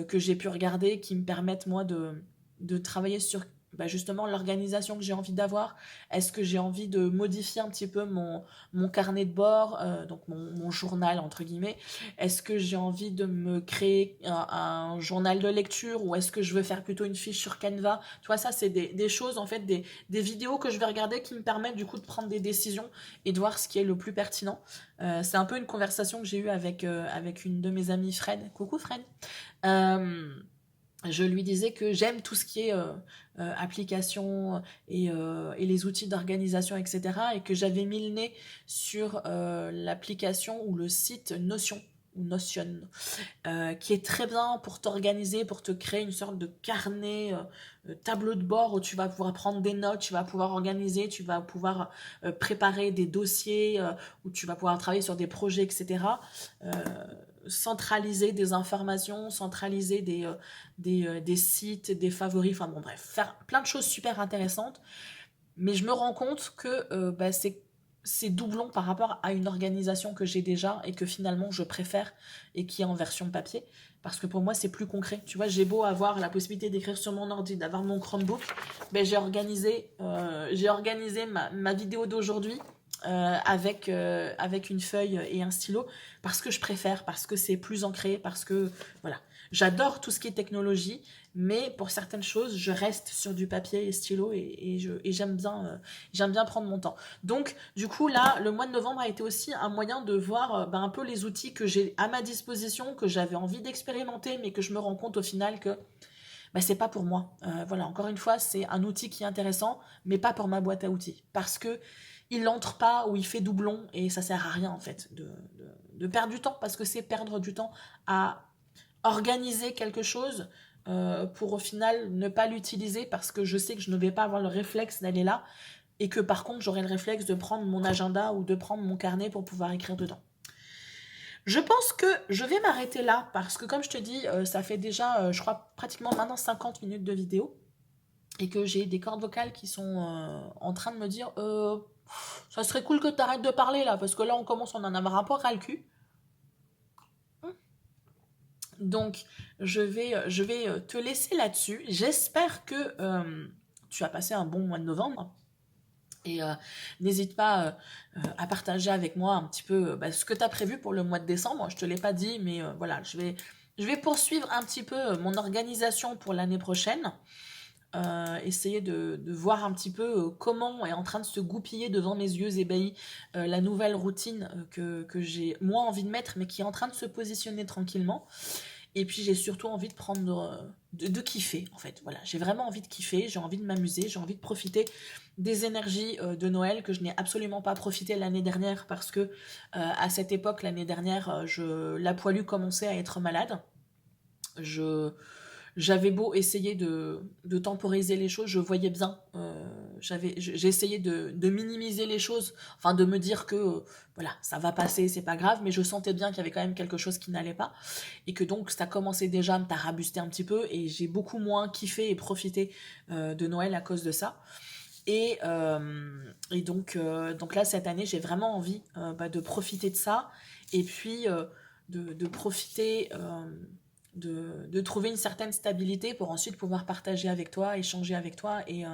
que j'ai pu regarder qui me permettent moi de travailler sur bah, justement l'organisation que j'ai envie d'avoir. Est-ce que j'ai envie de modifier un petit peu mon carnet de bord, donc mon journal entre guillemets. Est-ce que j'ai envie de me créer un journal de lecture ou est-ce que je veux faire plutôt une fiche sur Canva. Tu vois, ça c'est des choses en fait, des vidéos que je vais regarder qui me permettent du coup de prendre des décisions et de voir ce qui est le plus pertinent. C'est un peu une conversation que j'ai eue avec une de mes amies, Fred. Coucou Fred. Je lui disais que j'aime tout ce qui est application et les outils d'organisation, etc. Et que j'avais mis le nez sur l'application ou le site Notion, ou Notion, qui est très bien pour t'organiser, pour te créer une sorte de carnet, tableau de bord où tu vas pouvoir prendre des notes, tu vas pouvoir organiser, tu vas pouvoir préparer des dossiers, où tu vas pouvoir travailler sur des projets, etc. Centraliser des informations, centraliser des sites, des favoris, enfin bon bref, faire plein de choses super intéressantes. Mais je me rends compte que bah, c'est doublon par rapport à une organisation que j'ai déjà et que finalement je préfère et qui est en version papier. Parce que pour moi c'est plus concret. Tu vois, j'ai beau avoir la possibilité d'écrire sur mon ordi, d'avoir mon Chromebook, ben j'ai organisé ma vidéo d'aujourd'hui avec une feuille et un stylo parce que je préfère, parce que c'est plus ancré, parce que voilà. J'adore tout ce qui est technologie, mais pour certaines choses, je reste sur du papier et stylo et j'aime bien prendre mon temps. Donc, du coup, là, le mois de novembre a été aussi un moyen de voir un peu les outils que j'ai à ma disposition, que j'avais envie d'expérimenter, mais que je me rends compte au final que bah, c'est pas pour moi. Voilà, encore une fois, c'est un outil qui est intéressant, mais pas pour ma boîte à outils. Parce que il n'entre pas ou il fait doublon et ça sert à rien en fait de perdre du temps parce que c'est perdre du temps à organiser quelque chose pour au final ne pas l'utiliser parce que je sais que je ne vais pas avoir le réflexe d'aller là et que par contre j'aurai le réflexe de prendre mon agenda ou de prendre mon carnet pour pouvoir écrire dedans. Je pense que je vais m'arrêter là parce que comme je te dis, ça fait déjà, je crois, pratiquement maintenant 50 minutes de vidéo et que j'ai des cordes vocales qui sont en train de me dire ça serait cool que tu arrêtes de parler là parce que là on commence, on en a un rapport à le cul. Donc, je vais te laisser là-dessus. J'espère que tu as passé un bon mois de novembre. Et n'hésite pas à partager avec moi un petit peu ce que tu as prévu pour le mois de décembre. Je ne te l'ai pas dit, mais voilà, je vais poursuivre un petit peu mon organisation pour l'année prochaine. Essayer de voir un petit peu comment est en train de se goupiller devant mes yeux ébahis la nouvelle routine que j'ai moins envie de mettre, mais qui est en train de se positionner tranquillement. Et puis j'ai surtout envie de prendre, de kiffer en fait. Voilà, j'ai vraiment envie de kiffer, j'ai envie de m'amuser, j'ai envie de profiter des énergies de Noël que je n'ai absolument pas profité l'année dernière parce que à cette époque l'année dernière, la poilue commençait à être malade. J'avais beau essayer de temporiser les choses, je voyais bien, j'ai essayé de minimiser les choses, enfin de me dire que voilà, ça va passer, c'est pas grave, mais je sentais bien qu'il y avait quand même quelque chose qui n'allait pas, et que donc ça commençait déjà à me tarabuster un petit peu, et j'ai beaucoup moins kiffé et profité de Noël à cause de ça. Et donc là, cette année, j'ai vraiment envie de profiter de ça. Et puis, de profiter, de trouver une certaine stabilité pour ensuite pouvoir partager avec toi, échanger avec toi et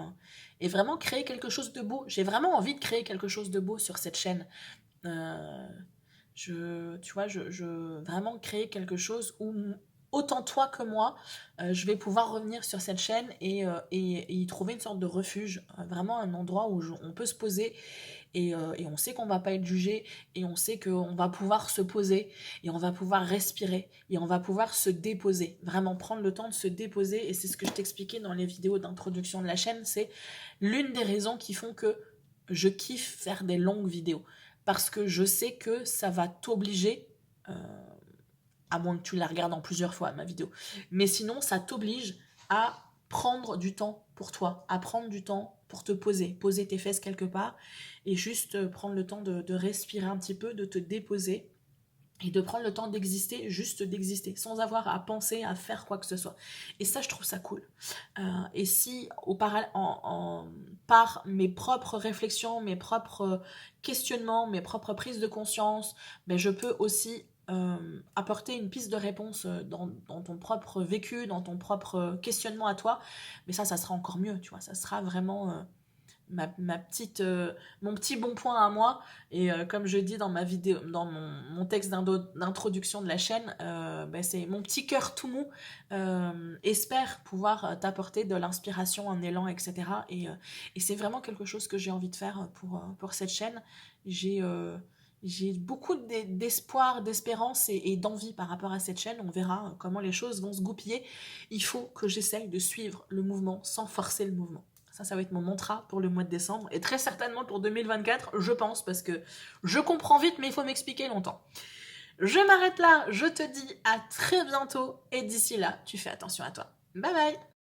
vraiment créer quelque chose de beau. J'ai vraiment envie de créer quelque chose de beau sur cette chaîne. Euh, tu vois, vraiment créer quelque chose où autant toi que moi, je vais pouvoir revenir sur cette chaîne et y trouver une sorte de refuge, vraiment un endroit où on peut se poser et on sait qu'on va pas être jugé et on sait qu'on va pouvoir se poser et on va pouvoir respirer et on va pouvoir se déposer, vraiment prendre le temps de se déposer. Et c'est ce que je t'expliquais dans les vidéos d'introduction de la chaîne, c'est l'une des raisons qui font que je kiffe faire des longues vidéos, parce que je sais que ça va t'obliger, à moins que tu la regardes en plusieurs fois ma vidéo, mais sinon ça t'oblige à prendre du temps pour toi, à prendre du temps pour te poser tes fesses quelque part et juste prendre le temps de respirer un petit peu, de te déposer et de prendre le temps d'exister, juste d'exister, sans avoir à penser à faire quoi que ce soit. Et ça, je trouve ça cool. Et si, par mes propres réflexions, mes propres questionnements, mes propres prises de conscience, ben, je peux aussi apporter une piste de réponse dans ton propre vécu, dans ton propre questionnement à toi, mais ça sera encore mieux, tu vois, ça sera vraiment mon petit bon point à moi. Et comme je dis dans ma vidéo, dans mon texte d'introduction de la chaîne, c'est mon petit cœur tout mou, espère pouvoir t'apporter de l'inspiration, un élan, etc. Et c'est vraiment quelque chose que j'ai envie de faire pour cette chaîne. J'ai beaucoup d'espoir, d'espérance et d'envie par rapport à cette chaîne. On verra comment les choses vont se goupiller. Il faut que j'essaye de suivre le mouvement sans forcer le mouvement. Ça va être mon mantra pour le mois de décembre. Et très certainement pour 2024, je pense, parce que je comprends vite, mais il faut m'expliquer longtemps. Je m'arrête là, je te dis à très bientôt. Et d'ici là, tu fais attention à toi. Bye bye!